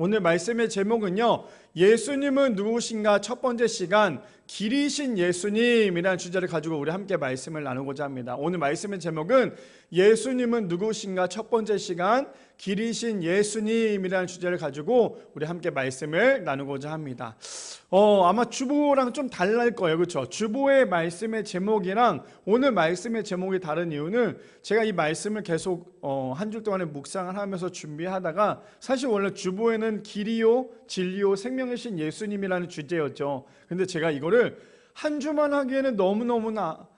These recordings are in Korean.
오늘 말씀의 제목은요, 예수님은 누구신가 첫 번째 시간, 길이신 예수님이라는 주제를 가지고 우리 함께 말씀을 나누고자 합니다. 오늘 말씀의 제목은 예수님은 누구신가 첫 번째 시간, 길이신 예수님이라는 주제를 가지고 우리 함께 말씀을 나누고자 합니다. 아마 주보랑 좀 달랄 거예요, 그렇죠? 주보의 말씀의 제목이랑 오늘 말씀의 제목이 다른 이유는 제가 이 말씀을 계속 한 주 동안에 묵상을 하면서 준비하다가 사실 원래 주보에는 길이요 진리요 생명이신 예수님이라는 주제였죠. 근데 제가 이거를 한 주만 하기에는 너무너무나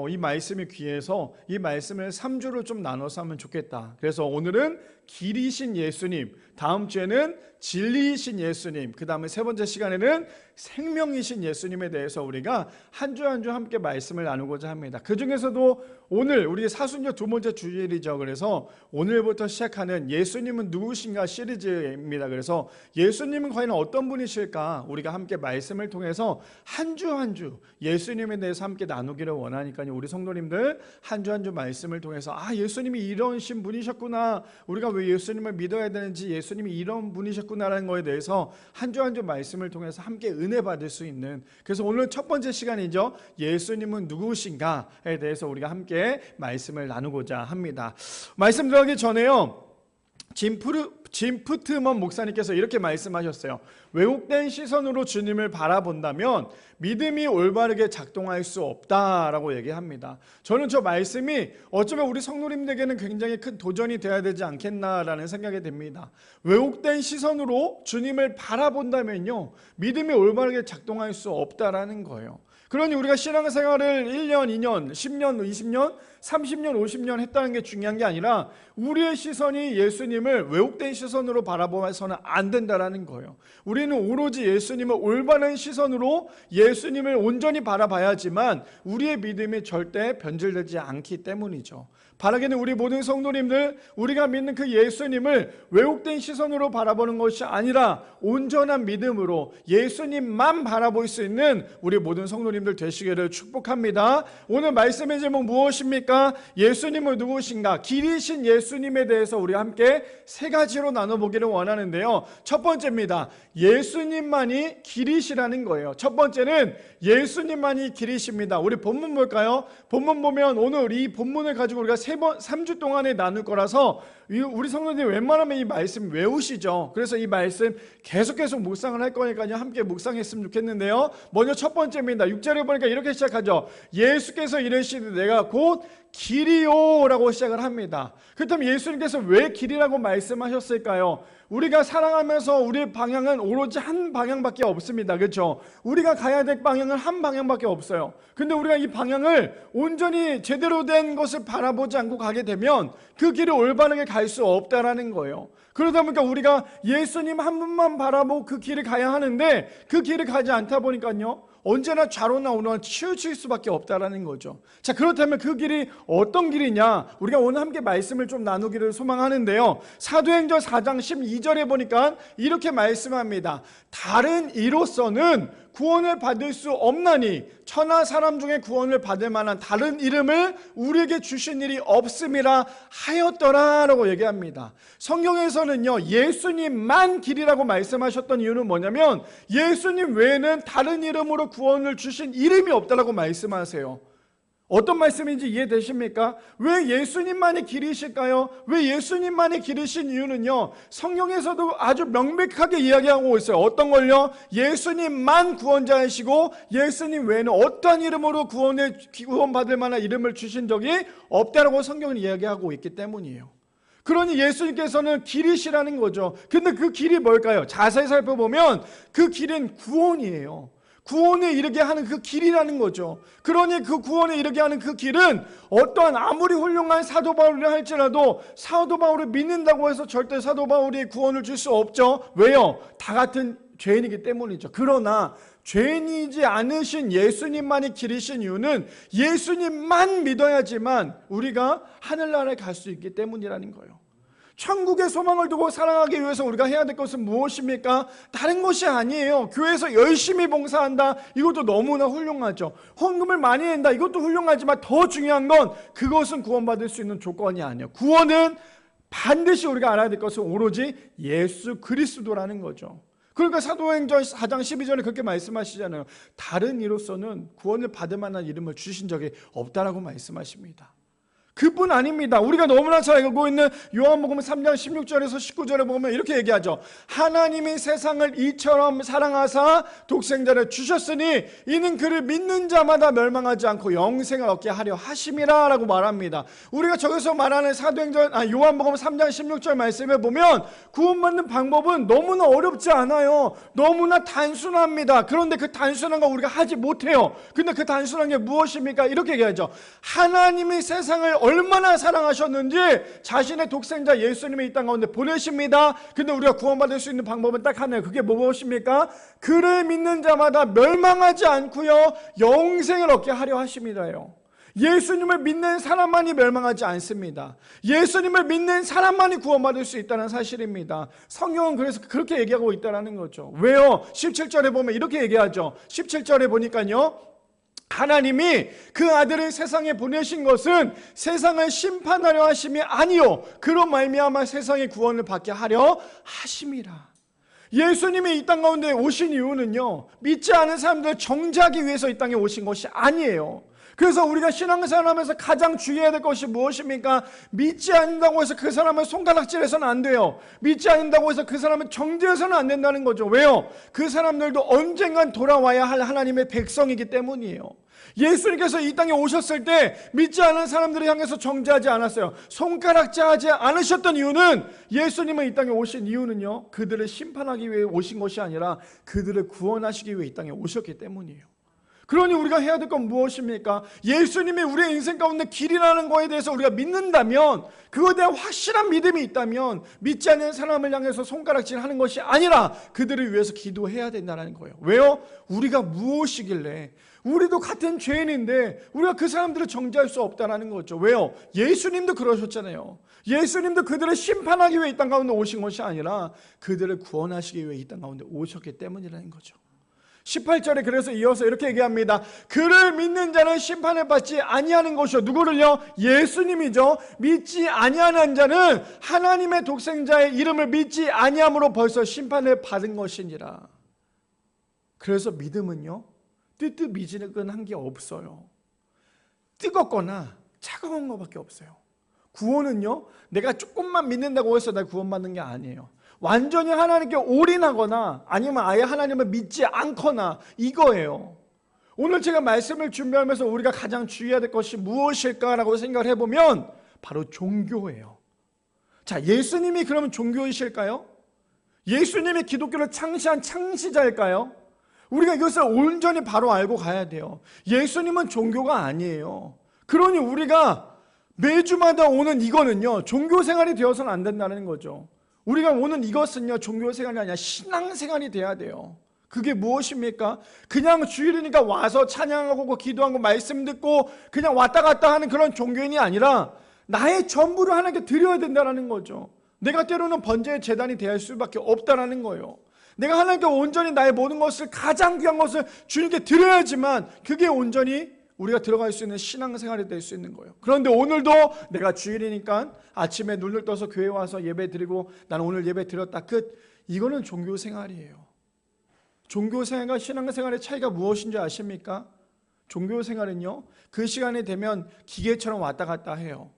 이 말씀이 귀해서 이 말씀을 3주로 좀 나눠서 하면 좋겠다. 그래서 오늘은 길이신 예수님, 다음 주에는 진리이신 예수님, 그 다음에 세 번째 시간에는 생명이신 예수님에 대해서 우리가 한 주 한 주 함께 말씀을 나누고자 합니다. 그 중에서도 오늘 우리 사순절 두 번째 주일이죠. 그래서 오늘부터 시작하는 예수님은 누구신가 시리즈입니다. 그래서 예수님은 과연 어떤 분이실까 우리가 함께 말씀을 통해서 한 주 한 주 예수님에 대해서 함께 나누기를 원하니까요. 우리 성도님들 한 주 한 주 말씀을 통해서 예수님이 이러신 분이셨구나, 우리가 왜 예수님을 믿어야 되는지, 예수님이 이런 분이셨구나라는 거에 대해서 한 주 한 주 말씀을 통해서 함께 은혜 받을 수 있는, 그래서 오늘 첫 번째 시간이죠. 예수님은 누구신가에 대해서 우리가 함께 말씀을 나누고자 합니다. 말씀 들어가기 전에요, 짐 푸트먼 목사님께서 이렇게 말씀하셨어요. 왜곡된 시선으로 주님을 바라본다면 믿음이 올바르게 작동할 수 없다라고 얘기합니다. 저는 저 말씀이 어쩌면 우리 성도님들에게는 굉장히 큰 도전이 되어야 되지 않겠나라는 생각이 듭니다. 왜곡된 시선으로 주님을 바라본다면요, 믿음이 올바르게 작동할 수 없다라는 거예요. 그러니 우리가 신앙생활을 1년, 2년, 10년, 20년, 30년, 50년 했다는 게 중요한 게 아니라 우리의 시선이 예수님을 왜곡된 시선으로 바라보면서는 안 된다라는 거예요. 우리는 오로지 예수님을 올바른 시선으로 예수님을 온전히 바라봐야지만 우리의 믿음이 절대 변질되지 않기 때문이죠. 바라기는 우리 모든 성도님들, 우리가 믿는 그 예수님을 왜곡된 시선으로 바라보는 것이 아니라 온전한 믿음으로 예수님만 바라볼 수 있는 우리 모든 성도님들 되시기를 축복합니다. 오늘 말씀의 제목 무엇입니까? 예수님은 누구신가? 길이신 예수님에 대해서 우리 함께 세 가지로 나눠보기를 원하는데요. 첫 번째입니다. 예수님만이 길이시라는 거예요. 첫 번째는 예수님만이 길이십니다. 우리 본문 볼까요? 본문 보면 오늘 이 본문을 가지고 우리가 3주 동안에 나눌 거라서 우리 성도님이 웬만하면 이 말씀 외우시죠. 그래서 이 말씀 계속 묵상을 할 거니까요, 함께 묵상했으면 좋겠는데요. 먼저 첫 번째입니다. 6절에 보니까 이렇게 시작하죠. 예수께서 이르시되 내가 곧 길이요 라고 시작을 합니다. 그렇다면 예수님께서 왜 길이라고 말씀하셨을까요? 우리가 살아가면서 우리의 방향은 오로지 한 방향밖에 없습니다. 그렇죠? 우리가 가야 될 방향은 한 방향밖에 없어요. 근데 우리가 이 방향을 온전히 제대로 된 것을 바라보지 않고 가게 되면 그 길을 올바르게 갈 수 없다라는 거예요. 그러다 보니까 우리가 예수님 한 분만 바라보고 그 길을 가야 하는데 그 길을 가지 않다 보니까요, 언제나 좌로나 우로나 치우칠 수밖에 없다라는 거죠. 자, 그렇다면 그 길이 어떤 길이냐, 우리가 오늘 함께 말씀을 좀 나누기를 소망하는데요. 사도행전 4장 12절에 보니까 이렇게 말씀합니다. 다른 이로서는 구원을 받을 수 없나니 천하 사람 중에 구원을 받을 만한 다른 이름을 우리에게 주신 일이 없음이라 하였더라라고 얘기합니다. 성경에서는요, 예수님만 길이라고 말씀하셨던 이유는 뭐냐면 예수님 외에는 다른 이름으로 구원을 주신 이름이 없다라고 말씀하세요. 어떤 말씀인지 이해되십니까? 왜 예수님만이 길이실까요? 왜 예수님만이 길이신 이유는요, 성경에서도 아주 명백하게 이야기하고 있어요. 어떤 걸요? 예수님만 구원자이시고 예수님 외에는 어떠한 이름으로 구원받을 만한 이름을 주신 적이 없다라고 성경은 이야기하고 있기 때문이에요. 그러니 예수님께서는 길이시라는 거죠. 근데 그 길이 뭘까요? 자세히 살펴보면 그 길은 구원이에요. 구원에 이르게 하는 그 길이라는 거죠. 그러니 그 구원에 이르게 하는 그 길은 어떠한 아무리 훌륭한 사도 바울이 할지라도 사도 바울을 믿는다고 해서 절대 사도 바울이 구원을 줄 수 없죠. 왜요? 다 같은 죄인이기 때문이죠. 그러나 죄인이지 않으신 예수님만이 길이신 이유는 예수님만 믿어야지만 우리가 하늘나라에 갈 수 있기 때문이라는 거예요. 천국의 소망을 두고 살아가기 위해서 우리가 해야 될 것은 무엇입니까? 다른 것이 아니에요. 교회에서 열심히 봉사한다, 이것도 너무나 훌륭하죠. 헌금을 많이 낸다, 이것도 훌륭하지만 더 중요한 건 그것은 구원받을 수 있는 조건이 아니에요. 구원은 반드시 우리가 알아야 될 것은 오로지 예수 그리스도라는 거죠. 그러니까 사도행전 4장 12절에 그렇게 말씀하시잖아요. 다른 이로서는 구원을 받을 만한 이름을 주신 적이 없다라고 말씀하십니다. 그뿐 아닙니다. 우리가 너무나 잘 알고 있는 요한복음 3장 16절에서 19절에 보면 이렇게 얘기하죠. 하나님이 세상을 이처럼 사랑하사 독생자를 주셨으니 이는 그를 믿는 자마다 멸망하지 않고 영생을 얻게 하려 하심이라 라고 말합니다. 우리가 저기서 말하는 요한복음 3장 16절 말씀에 보면 구원받는 방법은 너무나 어렵지 않아요. 너무나 단순합니다. 그런데 그 단순한 거 우리가 하지 못해요. 근데 그 단순한 게 무엇입니까? 이렇게 얘기하죠. 하나님이 세상을 얼마나 사랑하셨는지 자신의 독생자 예수님을 이 땅 가운데 보내십니다. 근데 우리가 구원받을 수 있는 방법은 딱 하나예요. 그게 무엇입니까? 그를 믿는 자마다 멸망하지 않고요 영생을 얻게 하려 하심이라요. 예수님을 믿는 사람만이 멸망하지 않습니다. 예수님을 믿는 사람만이 구원받을 수 있다는 사실입니다. 성경은 그래서 그렇게 얘기하고 있다는 거죠. 왜요? 17절에 보면 이렇게 얘기하죠. 17절에 보니까요, 하나님이 그 아들을 세상에 보내신 것은 세상을 심판하려 하심이 아니요 그로 말미암아 세상의 구원을 받게 하려 하심이라. 예수님이 이 땅 가운데 오신 이유는요, 믿지 않은 사람들을 정죄하기 위해서 이 땅에 오신 것이 아니에요. 그래서 우리가 신앙생활 하면서 가장 주의해야 될 것이 무엇입니까? 믿지 않는다고 해서 그 사람을 손가락질해서는 안 돼요. 믿지 않는다고 해서 그 사람을 정죄해서는 안 된다는 거죠. 왜요? 그 사람들도 언젠간 돌아와야 할 하나님의 백성이기 때문이에요. 예수님께서 이 땅에 오셨을 때 믿지 않은 사람들을 향해서 정죄하지 않았어요. 손가락질하지 않으셨던 이유는, 예수님은 이 땅에 오신 이유는요, 그들을 심판하기 위해 오신 것이 아니라 그들을 구원하시기 위해 이 땅에 오셨기 때문이에요. 그러니 우리가 해야 될 건 무엇입니까? 예수님이 우리의 인생 가운데 길이라는 거에 대해서 우리가 믿는다면, 그거에 대한 확실한 믿음이 있다면 믿지 않는 사람을 향해서 손가락질하는 것이 아니라 그들을 위해서 기도해야 된다는 거예요. 왜요? 우리가 무엇이길래, 우리도 같은 죄인인데 우리가 그 사람들을 정죄할 수 없다는 거죠. 왜요? 예수님도 그러셨잖아요. 예수님도 그들을 심판하기 위해 이 땅 가운데 오신 것이 아니라 그들을 구원하시기 위해 이 땅 가운데 오셨기 때문이라는 거죠. 18절에 그래서 이어서 이렇게 얘기합니다. 그를 믿는 자는 심판을 받지 아니하는 것이요. 누구를요? 예수님이죠. 믿지 아니하는 자는 하나님의 독생자의 이름을 믿지 아니함으로 벌써 심판을 받은 것이니라. 그래서 믿음은요, 뜨뜻미지근한 게 없어요. 뜨겁거나 차가운 것밖에 없어요. 구원은요, 내가 조금만 믿는다고 해서 내가 구원받는 게 아니에요. 완전히 하나님께 올인하거나 아니면 아예 하나님을 믿지 않거나, 이거예요. 오늘 제가 말씀을 준비하면서 우리가 가장 주의해야 될 것이 무엇일까라고 생각을 해보면 바로 종교예요. 자, 예수님이 그러면 종교이실까요? 예수님이 기독교를 창시한 창시자일까요? 우리가 이것을 온전히 바로 알고 가야 돼요. 예수님은 종교가 아니에요. 그러니 우리가 매주마다 오는 이거는요, 종교 생활이 되어서는 안 된다는 거죠. 우리가 오는 이것은요, 종교 생활이 아니라 신앙 생활이 돼야 돼요. 그게 무엇입니까? 그냥 주일이니까 와서 찬양하고 기도하고 말씀 듣고 그냥 왔다 갔다 하는 그런 종교인이 아니라 나의 전부를 하나님께 드려야 된다는 거죠. 내가 때로는 번제의 제단이 될 수밖에 없다는 거예요. 내가 하나님께 온전히 나의 모든 것을, 가장 귀한 것을 주님께 드려야지만 그게 온전히 우리가 들어갈 수 있는 신앙생활이 될 수 있는 거예요. 그런데 오늘도 내가 주일이니까 아침에 눈을 떠서 교회 와서 예배 드리고 나는 오늘 예배 드렸다 끝. 이거는 종교생활이에요. 종교생활과 신앙생활의 차이가 무엇인지 아십니까? 종교생활은요, 그 시간이 되면 기계처럼 왔다 갔다 해요.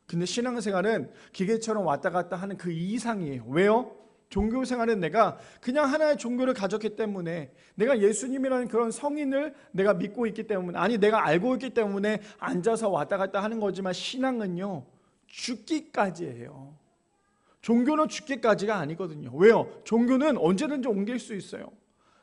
근데 신앙생활은 기계처럼 왔다 갔다 하는 그 이상이에요. 왜요? 종교생활은 내가 그냥 하나의 종교를 가졌기 때문에, 내가 예수님이라는 그런 성인을 내가 믿고 있기 때문에, 아니 내가 알고 있기 때문에 앉아서 왔다 갔다 하는 거지만, 신앙은요, 죽기까지 해요. 종교는 죽기까지가 아니거든요. 왜요? 종교는 언제든지 옮길 수 있어요.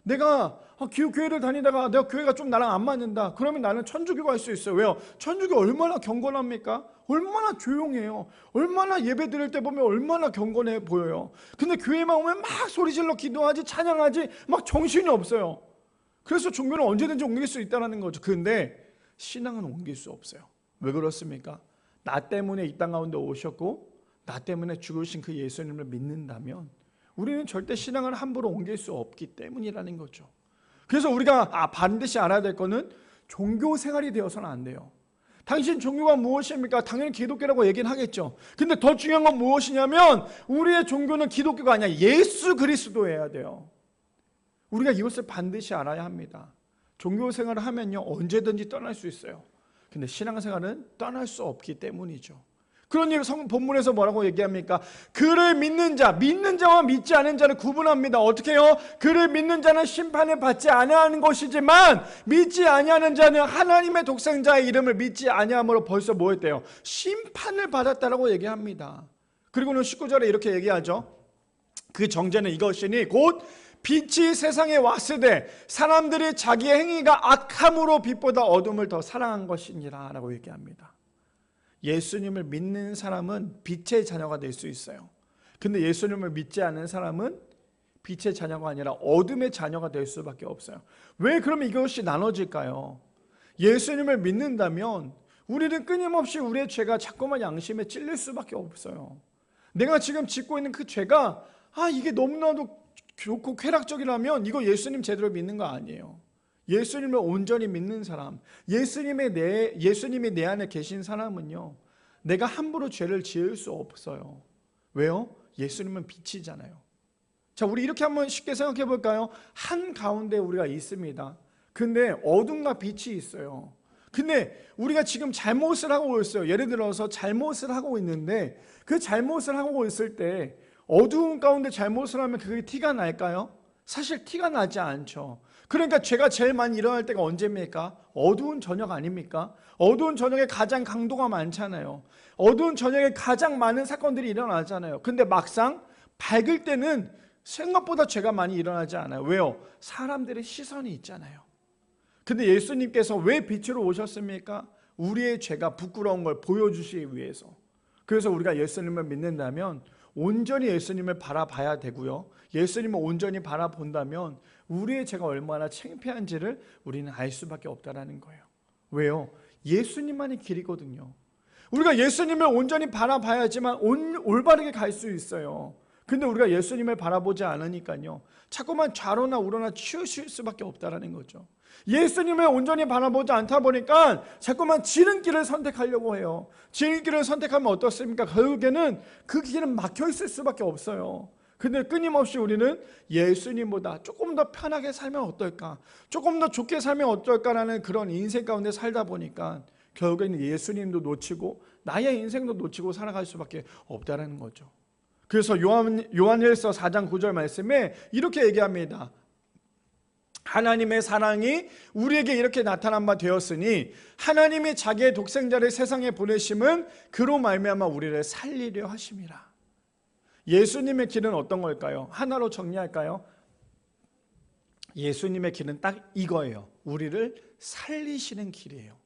내가 교회를 다니다가 내가 교회가 좀 나랑 안 맞는다, 그러면 나는 천주교 갈 수 있어요. 왜요? 천주교 얼마나 경건합니까? 얼마나 조용해요. 얼마나 예배 드릴 때 보면 얼마나 경건해 보여요. 근데 교회만 오면 막 소리질러 기도하지, 찬양하지, 막 정신이 없어요. 그래서 종교는 언제든지 옮길 수 있다는 거죠. 그런데 신앙은 옮길 수 없어요. 왜 그렇습니까? 나 때문에 이 땅 가운데 오셨고 나 때문에 죽으신 그 예수님을 믿는다면 우리는 절대 신앙을 함부로 옮길 수 없기 때문이라는 거죠. 그래서 우리가 반드시 알아야 될 거는 종교 생활이 되어서는 안 돼요. 당신 종교가 무엇입니까? 당연히 기독교라고 얘기는 하겠죠. 근데 더 중요한 건 무엇이냐면 우리의 종교는 기독교가 아니라 예수 그리스도여야 돼요. 우리가 이것을 반드시 알아야 합니다. 종교 생활을 하면요 언제든지 떠날 수 있어요. 근데 신앙생활은 떠날 수 없기 때문이죠. 그러니 본문에서 뭐라고 얘기합니까? 그를 믿는 자, 믿는 자와 믿지 않은 자를 구분합니다. 어떻게 해요? 그를 믿는 자는 심판을 받지 아니하는 것이지만 믿지 아니하는 자는 하나님의 독생자의 이름을 믿지 아니함으로 벌써 뭐 했대요? 심판을 받았다라고 얘기합니다. 그리고는 19절에 이렇게 얘기하죠. 그 정죄는 이것이니 곧 빛이 세상에 왔으되 사람들이 자기의 행위가 악함으로 빛보다 어둠을 더 사랑한 것이니라 라고 얘기합니다. 예수님을 믿는 사람은 빛의 자녀가 될 수 있어요. 근데 예수님을 믿지 않는 사람은 빛의 자녀가 아니라 어둠의 자녀가 될 수밖에 없어요. 왜 그러면 이것이 나눠질까요? 예수님을 믿는다면 우리는 끊임없이 우리의 죄가 자꾸만 양심에 찔릴 수밖에 없어요. 내가 지금 짓고 있는 그 죄가 이게 너무나도 좋고 쾌락적이라면 이거 예수님 제대로 믿는 거 아니에요. 예수님을 온전히 믿는 사람, 예수님이 내 안에 계신 사람은요 내가 함부로 죄를 지을 수 없어요. 왜요? 예수님은 빛이잖아요. 자, 우리 이렇게 한번 쉽게 생각해 볼까요? 한가운데 우리가 있습니다. 근데 어둠과 빛이 있어요. 근데 우리가 지금 잘못을 하고 있어요. 예를 들어서 잘못을 하고 있는데 그 잘못을 하고 있을 때 어두운 가운데 잘못을 하면 그게 티가 날까요? 사실 티가 나지 않죠. 그러니까 죄가 제일 많이 일어날 때가 언제입니까? 어두운 저녁 아닙니까? 어두운 저녁에 가장 강도가 많잖아요. 어두운 저녁에 가장 많은 사건들이 일어나잖아요. 근데 막상 밝을 때는 생각보다 죄가 많이 일어나지 않아요. 왜요? 사람들의 시선이 있잖아요. 근데 예수님께서 왜 빛으로 오셨습니까? 우리의 죄가 부끄러운 걸 보여주시기 위해서. 그래서 우리가 예수님을 믿는다면 온전히 예수님을 바라봐야 되고요. 예수님을 온전히 바라본다면 우리의 죄가 얼마나 창피한지를 우리는 알 수밖에 없다는 거예요. 왜요? 예수님만이 길이거든요. 우리가 예수님을 온전히 바라봐야지만 올바르게 갈 수 있어요. 근데 우리가 예수님을 바라보지 않으니까요 자꾸만 좌로나 우로나 치우칠 수밖에 없다는 거죠. 예수님을 온전히 바라보지 않다 보니까 자꾸만 지름길을 선택하려고 해요. 지름길을 선택하면 어떻습니까? 결국에는 그 길은 막혀 있을 수밖에 없어요. 근데 끊임없이 우리는 예수님보다 조금 더 편하게 살면 어떨까? 조금 더 좋게 살면 어떨까라는 그런 인생 가운데 살다 보니까 결국에는 예수님도 놓치고 나의 인생도 놓치고 살아갈 수밖에 없다는 거죠. 그래서 요한일서 4장 9절 말씀에 이렇게 얘기합니다. 하나님의 사랑이 우리에게 이렇게 나타난 바 되었으니 하나님이 자기의 독생자를 세상에 보내심은 그로 말미암아 우리를 살리려 하심이라. 예수님의 길은 어떤 걸까요? 하나로 정리할까요? 예수님의 길은 딱 이거예요. 우리를 살리시는 길이에요.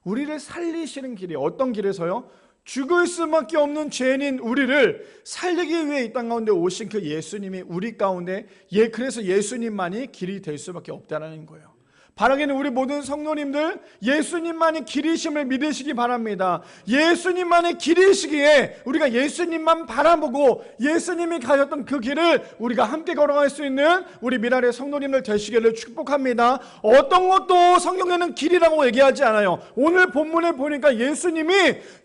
우리를 살리시는 길이 어떤 길에서요? 죽을 수밖에 없는 죄인인 우리를 살리기 위해 이 땅 가운데 오신 그 예수님이 우리 가운데 그래서 예수님만이 길이 될 수밖에 없다는 거예요. 바라기는 우리 모든 성도님들 예수님만이 길이심을 믿으시기 바랍니다. 예수님만의 길이시기에 우리가 예수님만 바라보고 예수님이 가셨던 그 길을 우리가 함께 걸어갈 수 있는 우리 미랄의 성도님들 되시기를 축복합니다. 어떤 것도 성경에는 길이라고 얘기하지 않아요. 오늘 본문에 보니까 예수님이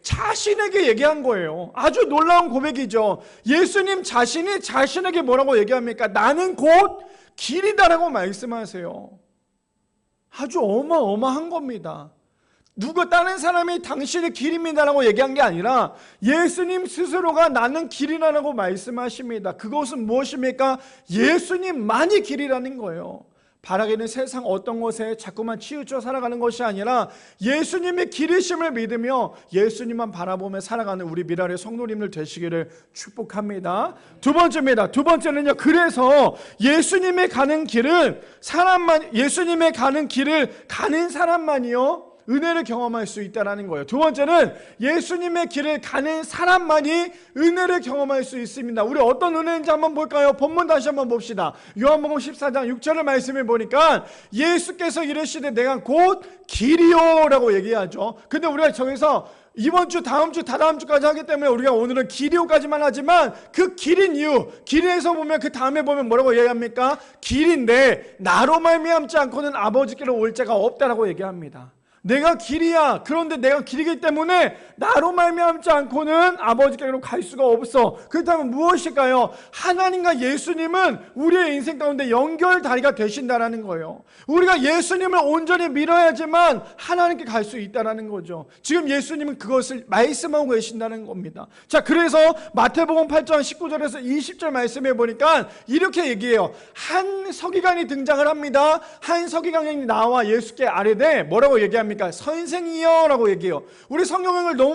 자신에게 얘기한 거예요. 아주 놀라운 고백이죠. 예수님 자신이 자신에게 뭐라고 얘기합니까? 나는 곧 길이다라고 말씀하세요. 아주 어마어마한 겁니다. 다른 사람이 당신의 길입니다라고 얘기한 게 아니라 예수님 스스로가 나는 길이라고 말씀하십니다. 그것은 무엇입니까? 예수님만이 길이라는 거예요. 바라기는 세상 어떤 것에 자꾸만 치우쳐 살아가는 것이 아니라 예수님의 길이심을 믿으며 예수님만 바라보며 살아가는 우리 미랄의 성도님들 되시기를 축복합니다. 두 번째입니다. 두 번째는요. 그래서 예수님의 가는 길은 예수님의 가는 길을 가는 사람만이요 은혜를 경험할 수 있다는 거예요. 두 번째는 예수님의 길을 가는 사람만이 은혜를 경험할 수 있습니다. 우리 어떤 은혜인지 한번 볼까요? 본문 다시 한번 봅시다. 요한복음 14장 6절의 말씀을 보니까 예수께서 이르시되 내가 곧 길이요 라고 얘기하죠. 근데 우리가 저기서 이번 주, 다음 주, 다다음 주까지 하기 때문에 우리가 오늘은 길이요까지만 하지만 그 길인 이유, 길에서 보면 그 다음에 보면 뭐라고 얘기합니까? 길인데 나로 말미암지 않고는 아버지께로 올 자가 없다라고 얘기합니다. 내가 길이야. 그런데 내가 길이기 때문에 나로 말미암지 않고는 아버지께로 갈 수가 없어. 그렇다면 무엇일까요? 하나님과 예수님은 우리의 인생 가운데 연결다리가 되신다라는 거예요. 우리가 예수님을 온전히 믿어야지만 하나님께 갈 수 있다라는 거죠. 지금 예수님은 그것을 말씀하고 계신다는 겁니다. 자, 그래서 마태복음 8장 19절에서 20절 말씀해 보니까 이렇게 얘기해요. 한 서기관이 등장을 합니다. 한 서기관이 나와 예수께 아뢰되 뭐라고 얘기합니까? 선생이여 라고 얘기해요. 우리 성경을 너무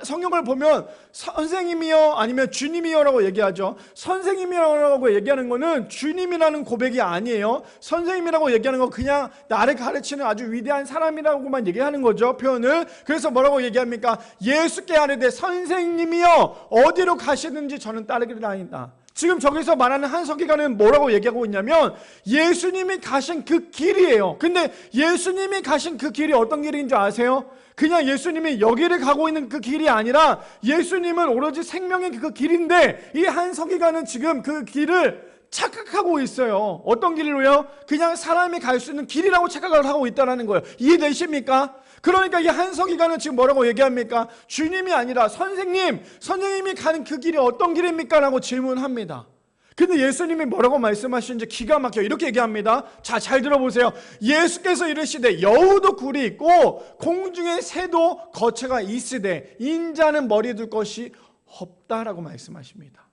성경을 보면 선생님이여 아니면 주님이여 라고 얘기하죠. 선생님이라고 얘기하는 거는 주님이라는 고백이 아니에요. 선생님이라고 얘기하는 건 그냥 나를 가르치는 아주 위대한 사람이라고만 얘기하는 거죠, 표현을. 그래서 뭐라고 얘기합니까? 예수께 아뢰되 선생님이여 어디로 가시는지 저는 따르리라이다. 지금 저기서 말하는 한 서기관은 뭐라고 얘기하고 있냐면 예수님이 가신 그 길이에요. 근데 예수님이 가신 그 길이 어떤 길인 줄 아세요? 그냥 예수님이 여기를 가고 있는 그 길이 아니라 예수님은 오로지 생명의 그 길인데 이 한 서기관은 지금 그 길을 착각하고 있어요. 어떤 길로요? 그냥 사람이 갈 수 있는 길이라고 착각을 하고 있다는 거예요. 이해되십니까? 그러니까 이 한 서기관은 지금 뭐라고 얘기합니까? 주님이 아니라 선생님이 가는 그 길이 어떤 길입니까? 라고 질문합니다. 근데 예수님이 뭐라고 말씀하시는지 기가 막혀 이렇게 얘기합니다. 자, 잘 들어보세요. 예수께서 이르시되 여우도 굴이 있고 공중에 새도 거처가 있으되 인자는 머리 둘 것이 없다라고 말씀하십니다.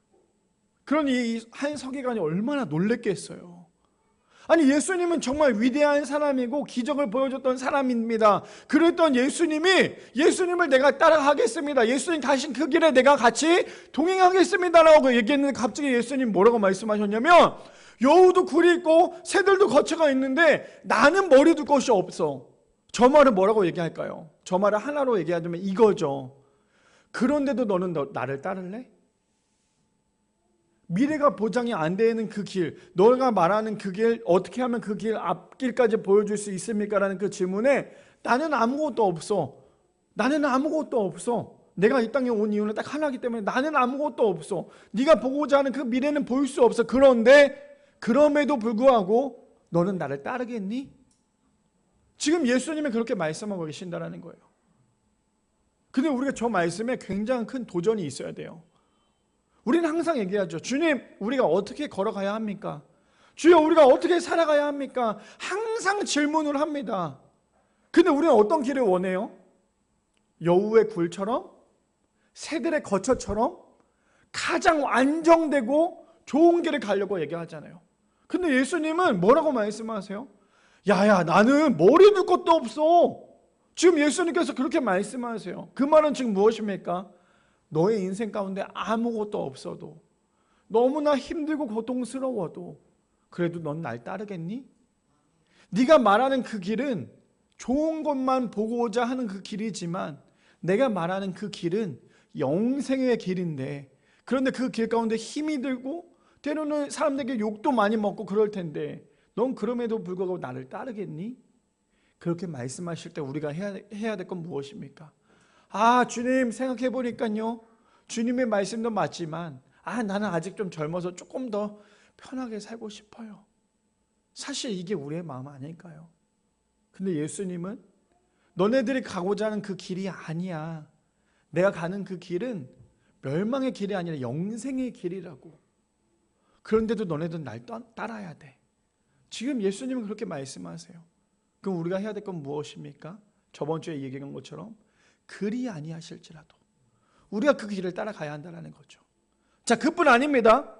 그러니 이 한 서기관이 얼마나 놀랬겠어요. 아니, 예수님은 정말 위대한 사람이고 기적을 보여줬던 사람입니다. 그랬던 예수님을 내가 따라가겠습니다. 예수님 가신 그 길에 내가 같이 동행하겠습니다라고 얘기했는데 갑자기 예수님 뭐라고 말씀하셨냐면 여우도 굴이 있고 새들도 거처가 있는데 나는 머리 둘 것이 없어. 저 말은 뭐라고 얘기할까요? 저 말을 하나로 얘기하자면 이거죠. 그런데도 너는 나를 따를래? 미래가 보장이 안 되는 그 길, 너가 말하는 그 길, 어떻게 하면 그 길 앞길까지 보여줄 수 있습니까? 라는 그 질문에 나는 아무것도 없어. 나는 아무것도 없어. 내가 이 땅에 온 이유는 딱 하나이기 때문에 나는 아무것도 없어. 네가 보고자 하는 그 미래는 보일 수 없어. 그런데 그럼에도 불구하고 너는 나를 따르겠니? 지금 예수님이 그렇게 말씀하고 계신다는 거예요. 근데 우리가 저 말씀에 굉장히 큰 도전이 있어야 돼요. 우리는 항상 얘기하죠. 주님, 우리가 어떻게 걸어가야 합니까? 주여, 우리가 어떻게 살아가야 합니까? 항상 질문을 합니다. 근데 우리는 어떤 길을 원해요? 여우의 굴처럼? 새들의 거처처럼? 가장 안정되고 좋은 길을 가려고 얘기하잖아요. 근데 예수님은 뭐라고 말씀하세요? 야야, 나는 머리 둘 것도 없어. 지금 예수님께서 그렇게 말씀하세요. 그 말은 지금 무엇입니까? 너의 인생 가운데 아무것도 없어도 너무나 힘들고 고통스러워도 그래도 넌 날 따르겠니? 네가 말하는 그 길은 좋은 것만 보고자 하는 그 길이지만 내가 말하는 그 길은 영생의 길인데 그런데 그 길 가운데 힘이 들고 때로는 사람들에게 욕도 많이 먹고 그럴 텐데 넌 그럼에도 불구하고 나를 따르겠니? 그렇게 말씀하실 때 우리가 해야 될 건 무엇입니까? 아, 주님, 생각해 보니까요, 주님의 말씀도 맞지만 나는 아직 좀 젊어서 조금 더 편하게 살고 싶어요. 사실 이게 우리의 마음 아닐까요? 근데 예수님은 너네들이 가고자 하는 그 길이 아니야. 내가 가는 그 길은 멸망의 길이 아니라 영생의 길이라고. 그런데도 너네들은 날 따라야 돼. 지금 예수님은 그렇게 말씀하세요. 그럼 우리가 해야 될 건 무엇입니까? 저번 주에 얘기한 것처럼 그리 아니하실지라도 우리가 그 길을 따라가야 한다는 거죠. 자, 그뿐 아닙니다.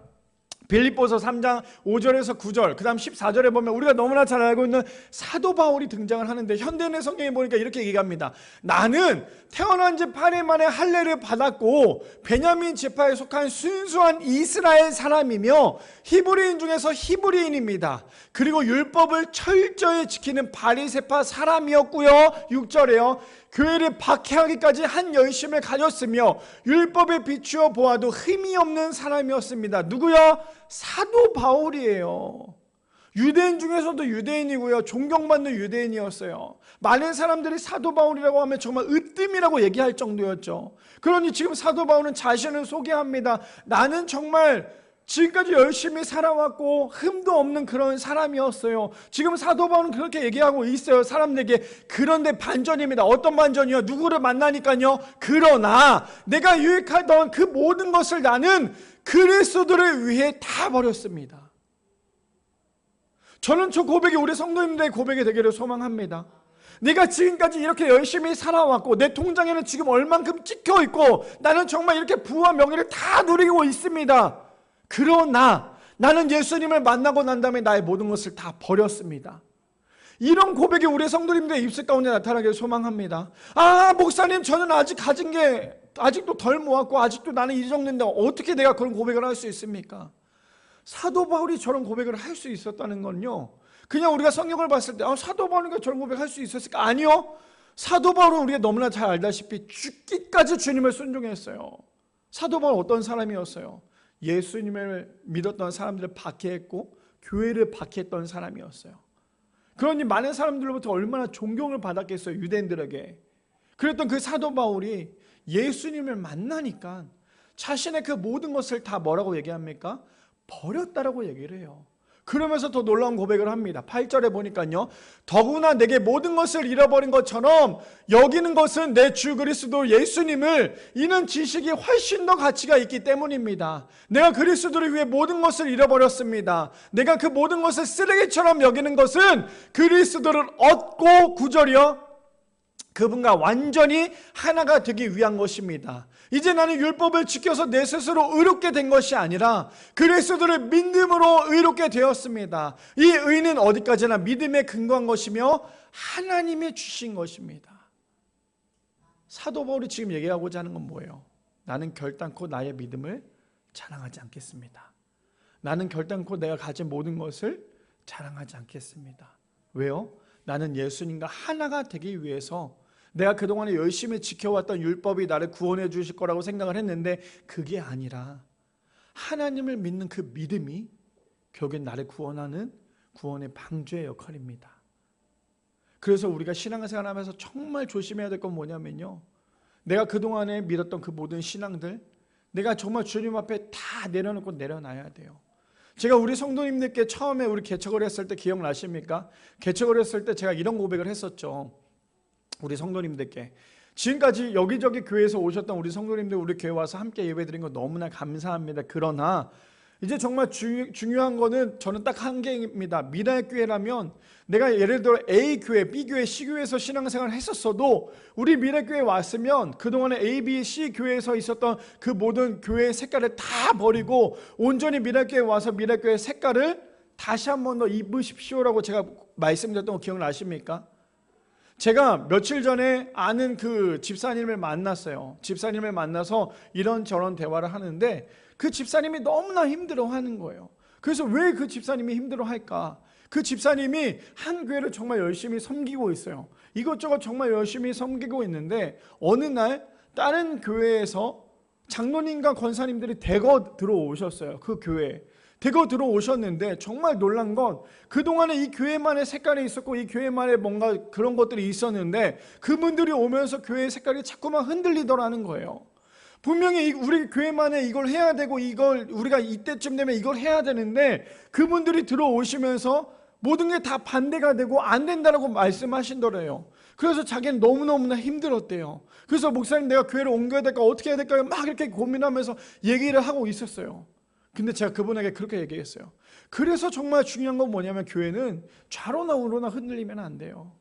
빌립보서 3장 5절에서 9절, 그 다음 14절에 보면 우리가 너무나 잘 알고 있는 사도 바울이 등장을 하는데 현대인의 성경에 보니까 이렇게 얘기합니다. 나는 태어난 지 8일 만에 할례를 받았고 베냐민 지파에 속한 순수한 이스라엘 사람이며 히브리인 중에서 히브리인입니다. 그리고 율법을 철저히 지키는 바리새파 사람이었고요. 6절에요. 교회를 박해하기까지 한 열심을 가졌으며 율법에 비추어 보아도 흠이 없는 사람이었습니다. 누구요? 사도 바울이에요. 유대인 중에서도 유대인이고요, 존경받는 유대인이었어요. 많은 사람들이 사도 바울이라고 하면 정말 으뜸이라고 얘기할 정도였죠. 그러니 지금 사도 바울은 자신을 소개합니다. 나는 정말 지금까지 열심히 살아왔고 흠도 없는 그런 사람이었어요. 지금 사도 바울은 그렇게 얘기하고 있어요, 사람들에게. 그런데 반전입니다. 어떤 반전이요? 누구를 만나니까요, 그러나 내가 유익하던 그 모든 것을 나는 그리스도를 위해 다 버렸습니다. 저는 저 고백이 우리 성도님들의 고백이 되기를 소망합니다. 내가 지금까지 이렇게 열심히 살아왔고 내 통장에는 지금 얼만큼 찍혀있고 나는 정말 이렇게 부와 명예를 다 누리고 있습니다. 그러나 나는 예수님을 만나고 난 다음에 나의 모든 것을 다 버렸습니다. 이런 고백이 우리 성도님들의 입술 가운데 나타나기를 소망합니다. 목사님, 저는 아직 가진 게 아직도 덜 모았고 아직도 나는 이 정도인데 어떻게 내가 그런 고백을 할 수 있습니까? 사도 바울이 저런 고백을 할 수 있었다는 건요, 그냥 우리가 성경을 봤을 때 사도 바울이가 저런 고백을 할 수 있었을까? 아니요. 사도 바울은 우리가 너무나 잘 알다시피 죽기까지 주님을 순종했어요. 사도 바울 어떤 사람이었어요? 예수님을 믿었던 사람들을 박해했고 교회를 박해했던 사람이었어요. 그러니 많은 사람들로부터 얼마나 존경을 받았겠어요, 유대인들에게. 그랬던 그 사도 바울이 예수님을 만나니까 자신의 그 모든 것을 다 뭐라고 얘기합니까? 버렸다라고 얘기를 해요. 그러면서 더 놀라운 고백을 합니다. 8절에 보니까요, 더구나 내게 모든 것을 잃어버린 것처럼 여기는 것은 내 주 그리스도 예수님을, 이는 지식이 훨씬 더 가치가 있기 때문입니다. 내가 그리스도를 위해 모든 것을 잃어버렸습니다. 내가 그 모든 것을 쓰레기처럼 여기는 것은 그리스도를 얻고, 9절이요, 그분과 완전히 하나가 되기 위한 것입니다. 이제 나는 율법을 지켜서 내 스스로 의롭게 된 것이 아니라 그리스도를 믿음으로 의롭게 되었습니다. 이 의는 어디까지나 믿음에 근거한 것이며 하나님이 주신 것입니다. 사도 바울이 지금 얘기하고자 하는 건 뭐예요? 나는 결단코 나의 믿음을 자랑하지 않겠습니다. 나는 결단코 내가 가진 모든 것을 자랑하지 않겠습니다. 왜요? 나는 예수님과 하나가 되기 위해서 내가 그동안에 열심히 지켜왔던 율법이 나를 구원해 주실 거라고 생각을 했는데 그게 아니라 하나님을 믿는 그 믿음이 결국엔 나를 구원하는 구원의 방주의 역할입니다. 그래서 우리가 신앙생활 하면서 정말 조심해야 될 건 뭐냐면요, 내가 그동안에 믿었던 그 모든 신앙들 내가 정말 주님 앞에 다 내려놓고 내려놔야 돼요. 제가 우리 성도님들께 처음에 우리 개척을 했을 때 기억나십니까? 개척을 했을 때 제가 이런 고백을 했었죠. 우리 성도님들께, 지금까지 여기저기 교회에서 오셨던 우리 성도님들 우리 교회 와서 함께 예배드린 거 너무나 감사합니다. 그러나 이제 정말 중요한 거는 저는 딱 한 개입니다. 미라교회라면 내가 예를 들어 A교회, B교회, C교회에서 신앙생활을 했었어도 우리 미라교회에 왔으면 그동안에 A, B, C 교회에서 있었던 그 모든 교회의 색깔을 다 버리고 온전히 미라교회에 와서 미라교회의 색깔을 다시 한 번 더 입으십시오라고 제가 말씀드렸던 거 기억나십니까? 제가 며칠 전에 아는 그 집사님을 만났어요. 집사님을 만나서 이런저런 대화를 하는데 그 집사님이 너무나 힘들어하는 거예요. 그래서 왜 그 집사님이 힘들어할까? 그 집사님이 한 교회를 정말 열심히 섬기고 있어요. 이것저것 정말 열심히 섬기고 있는데 어느 날 다른 교회에서 장로님과 권사님들이 대거 들어오셨어요. 그 교회에 대거 들어오셨는데 정말 놀란 건 그동안에 이 교회만의 색깔이 있었고 이 교회만의 뭔가 그런 것들이 있었는데 그분들이 오면서 교회의 색깔이 자꾸만 흔들리더라는 거예요. 분명히 우리 교회만에 이걸 해야 되고 이걸 우리가 이때쯤 되면 이걸 해야 되는데 그분들이 들어오시면서 모든 게 다 반대가 되고 안 된다라고 말씀하신더래요. 그래서 자기는 너무너무나 힘들었대요. 그래서 목사님, 내가 교회를 옮겨야 될까 어떻게 해야 될까 막 이렇게 고민하면서 얘기를 하고 있었어요. 근데 제가 그분에게 그렇게 얘기했어요. 그래서 정말 중요한 건 뭐냐면 교회는 좌로나 우로나 흔들리면 안 돼요.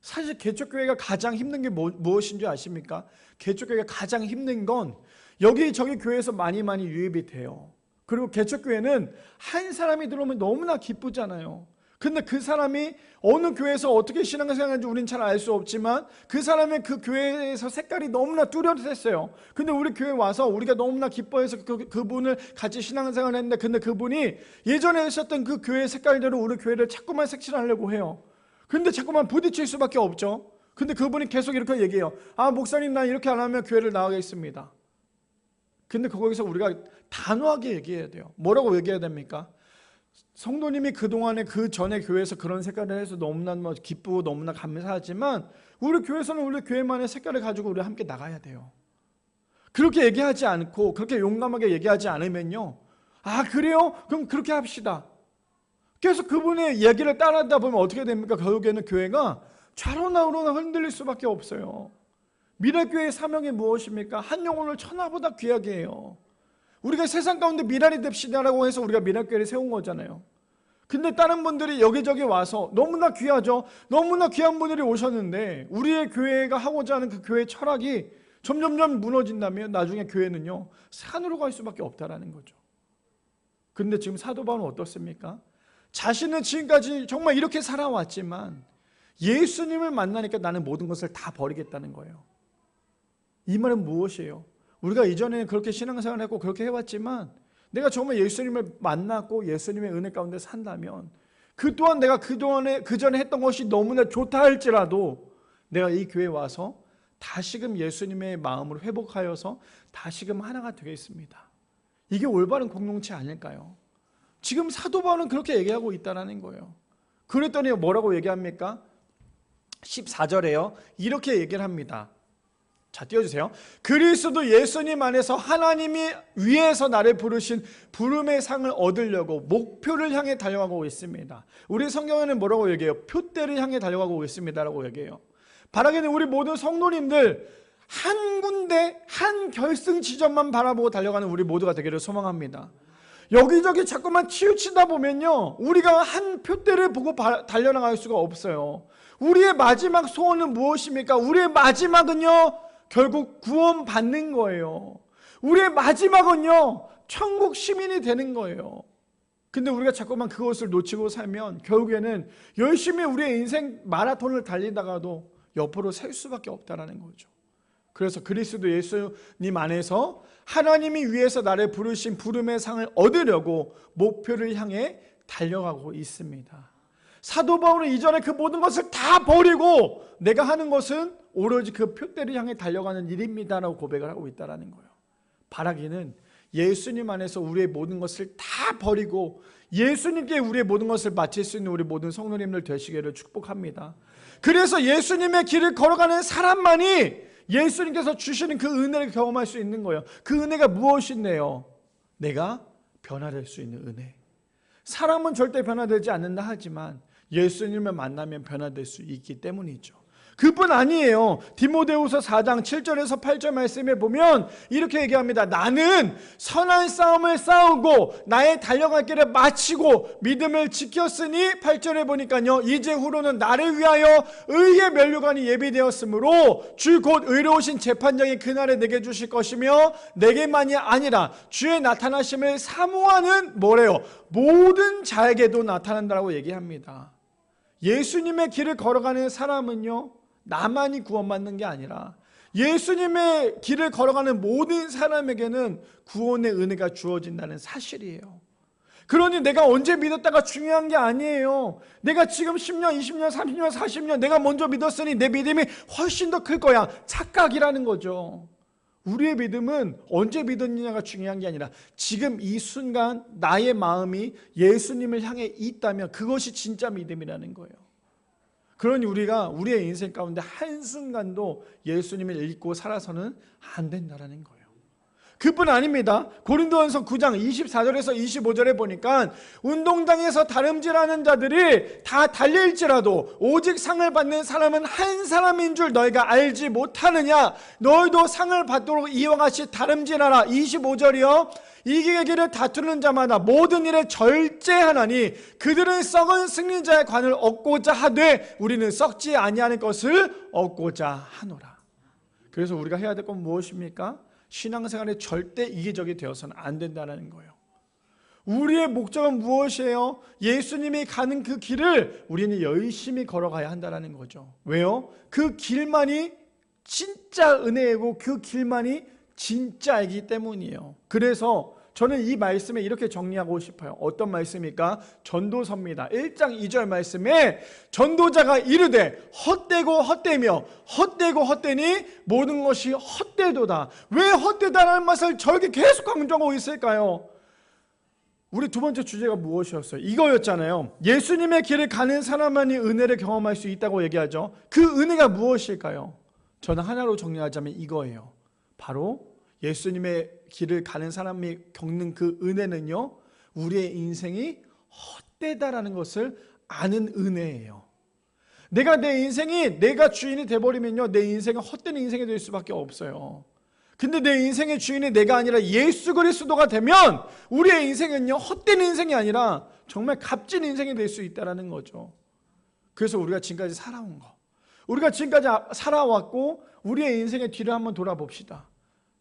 사실 개척교회가 가장 힘든 게 무엇인 줄 아십니까? 개척교회가 가장 힘든 건 여기저기 교회에서 많이 유입이 돼요. 그리고 개척교회는 한 사람이 들어오면 너무나 기쁘잖아요. 근데 그 사람이 어느 교회에서 어떻게 신앙생활하는지 우린 잘 알 수 없지만 그 사람의 그 교회에서 색깔이 너무나 뚜렷했어요. 근데 우리 교회 와서 우리가 너무나 기뻐해서 그분을 같이 신앙생활을 했는데 근데 그분이 예전에 하셨던 그 교회 색깔대로 우리 교회를 자꾸만 색칠하려고 해요. 근데 자꾸만 부딪힐 수밖에 없죠. 근데 그분이 계속 이렇게 얘기해요. 목사님, 난 이렇게 안 하면 교회를 나가겠습니다. 근데 거기서 우리가 단호하게 얘기해야 돼요. 뭐라고 얘기해야 됩니까? 성도님이 그동안에 그 전에 교회에서 그런 색깔을 해서 너무나 기쁘고 너무나 감사하지만 우리 교회에서는 우리 교회만의 색깔을 가지고 우리 함께 나가야 돼요. 그렇게 얘기하지 않고 그렇게 용감하게 얘기하지 않으면요, 아, 그래요? 그럼 그렇게 합시다. 그래서 그분의 얘기를 따라하다 보면 어떻게 됩니까? 결국에는 교회가 좌로나 우로나 흔들릴 수밖에 없어요. 미랄교회의 사명이 무엇입니까? 한 영혼을 천하보다 귀하게 해요. 우리가 세상 가운데 미랄이 됩시다라고 해서 우리가 미랄교회를 세운 거잖아요. 근데 다른 분들이 여기저기 와서 너무나 귀하죠. 너무나 귀한 분들이 오셨는데 우리의 교회가 하고자 하는 그 교회의 철학이 점점점 무너진다면 나중에 교회는요, 산으로 갈 수밖에 없다라는 거죠. 근데 지금 사도 바울은 어떻습니까? 자신은 지금까지 정말 이렇게 살아왔지만 예수님을 만나니까 나는 모든 것을 다 버리겠다는 거예요. 이 말은 무엇이에요? 우리가 이전에는 그렇게 신앙생활을 했고 그렇게 해왔지만 내가 정말 예수님을 만났고 예수님의 은혜 가운데 산다면 그 또한 내가 그전에 했던 것이 너무나 좋다 할지라도 내가 이 교회에 와서 다시금 예수님의 마음을 회복하여서 다시금 하나가 되겠습니다. 이게 올바른 공동체 아닐까요? 지금 사도 바울은 그렇게 얘기하고 있다는 거예요. 그랬더니 뭐라고 얘기합니까? 14절에요. 이렇게 얘기를 합니다. 자, 띄워주세요. 그리스도 예수님 안에서 하나님이 위에서 나를 부르신 부름의 상을 얻으려고 목표를 향해 달려가고 있습니다. 우리 성경에는 뭐라고 얘기해요? 표대를 향해 달려가고 있습니다라고 얘기해요. 바라기는 우리 모든 성도님들 한 군데 한 결승 지점만 바라보고 달려가는 우리 모두가 되기를 소망합니다. 여기저기 자꾸만 치우치다 보면요, 우리가 한 표대를 보고 달려나갈 수가 없어요. 우리의 마지막 소원은 무엇입니까? 우리의 마지막은요, 결국 구원받는 거예요. 우리의 마지막은요, 천국 시민이 되는 거예요. 근데 우리가 자꾸만 그것을 놓치고 살면 결국에는 열심히 우리의 인생 마라톤을 달리다가도 옆으로 셀 수밖에 없다는 거죠. 그래서 그리스도 예수님 안에서 하나님이 위에서 나를 부르신 부름의 상을 얻으려고 목표를 향해 달려가고 있습니다. 사도 바울은 이전에 그 모든 것을 다 버리고 내가 하는 것은 오로지 그 표대를 향해 달려가는 일입니다라고 고백을 하고 있다는 거예요. 바라기는 예수님 안에서 우리의 모든 것을 다 버리고 예수님께 우리의 모든 것을 바칠 수 있는 우리 모든 성도님들 되시기를 축복합니다. 그래서 예수님의 길을 걸어가는 사람만이 예수님께서 주시는 그 은혜를 경험할 수 있는 거예요. 그 은혜가 무엇인데요? 내가 변화될 수 있는 은혜. 사람은 절대 변화되지 않는다 하지만 예수님을 만나면 변화될 수 있기 때문이죠. 그뿐 아니에요. 디모데후서 4장 7절에서 8절 말씀에 보면 이렇게 얘기합니다. 나는 선한 싸움을 싸우고 나의 달려갈 길을 마치고 믿음을 지켰으니 8절에 보니까요, 이제 후로는 나를 위하여 의의 면류관이 예비되었으므로 주 곧 의로우신 재판장이 그날에 내게 주실 것이며 내게만이 아니라 주의 나타나심을 사모하는 뭐래요? 모든 자에게도 나타난다고 얘기합니다. 예수님의 길을 걸어가는 사람은요, 나만이 구원받는 게 아니라 예수님의 길을 걸어가는 모든 사람에게는 구원의 은혜가 주어진다는 사실이에요. 그러니 내가 언제 믿었다가 중요한 게 아니에요. 내가 지금 10년, 20년, 30년, 40년 내가 먼저 믿었으니 내 믿음이 훨씬 더 클 거야. 착각이라는 거죠. 우리의 믿음은 언제 믿었느냐가 중요한 게 아니라 지금 이 순간 나의 마음이 예수님을 향해 있다면 그것이 진짜 믿음이라는 거예요. 그러니 우리가 우리의 인생 가운데 한순간도 예수님을 잊고 살아서는 안 된다는 거예요. 그뿐 아닙니다. 고린도전서 9장 24절에서 25절에 보니까 운동장에서 다름질하는 자들이 다 달릴지라도 오직 상을 받는 사람은 한 사람인 줄 너희가 알지 못하느냐. 너희도 상을 받도록 이와 같이 다름질하라. 25절이요. 이기기를 다투는 자마다 모든 일에 절제하나니 그들은 썩은 승리자의 관을 얻고자 하되 우리는 썩지 아니하는 것을 얻고자 하노라. 그래서 우리가 해야 될 건 무엇입니까? 신앙생활에 절대 이기적이 되어서는 안 된다는 거예요. 우리의 목적은 무엇이에요? 예수님이 가는 그 길을 우리는 열심히 걸어가야 한다는 거죠. 왜요? 그 길만이 진짜 은혜이고 그 길만이 진짜이기 때문이에요. 그래서 저는 이 말씀에 이렇게 정리하고 싶어요. 어떤 말씀입니까? 전도서입니다. 1장 2절 말씀에 전도자가 이르되 헛되고 헛되며 헛되고 헛되니 모든 것이 헛되도다. 왜 헛되다라는 말을 저에게 계속 강조하고 있을까요? 우리 두 번째 주제가 무엇이었어요? 이거였잖아요. 예수님의 길을 가는 사람만이 은혜를 경험할 수 있다고 얘기하죠. 그 은혜가 무엇일까요? 저는 하나로 정리하자면 이거예요. 바로 예수님의 길을 가는 사람이 겪는 그 은혜는요, 우리의 인생이 헛되다라는 것을 아는 은혜예요. 내가 내 인생이 내가 주인이 돼버리면요, 내 인생은 헛된 인생이 될 수밖에 없어요. 근데 내 인생의 주인이 내가 아니라 예수 그리스도가 되면 우리의 인생은요, 헛된 인생이 아니라 정말 값진 인생이 될 수 있다는 거죠. 그래서 우리가 지금까지 살아온 거, 우리가 지금까지 살아왔고 우리의 인생의 뒤를 한번 돌아봅시다.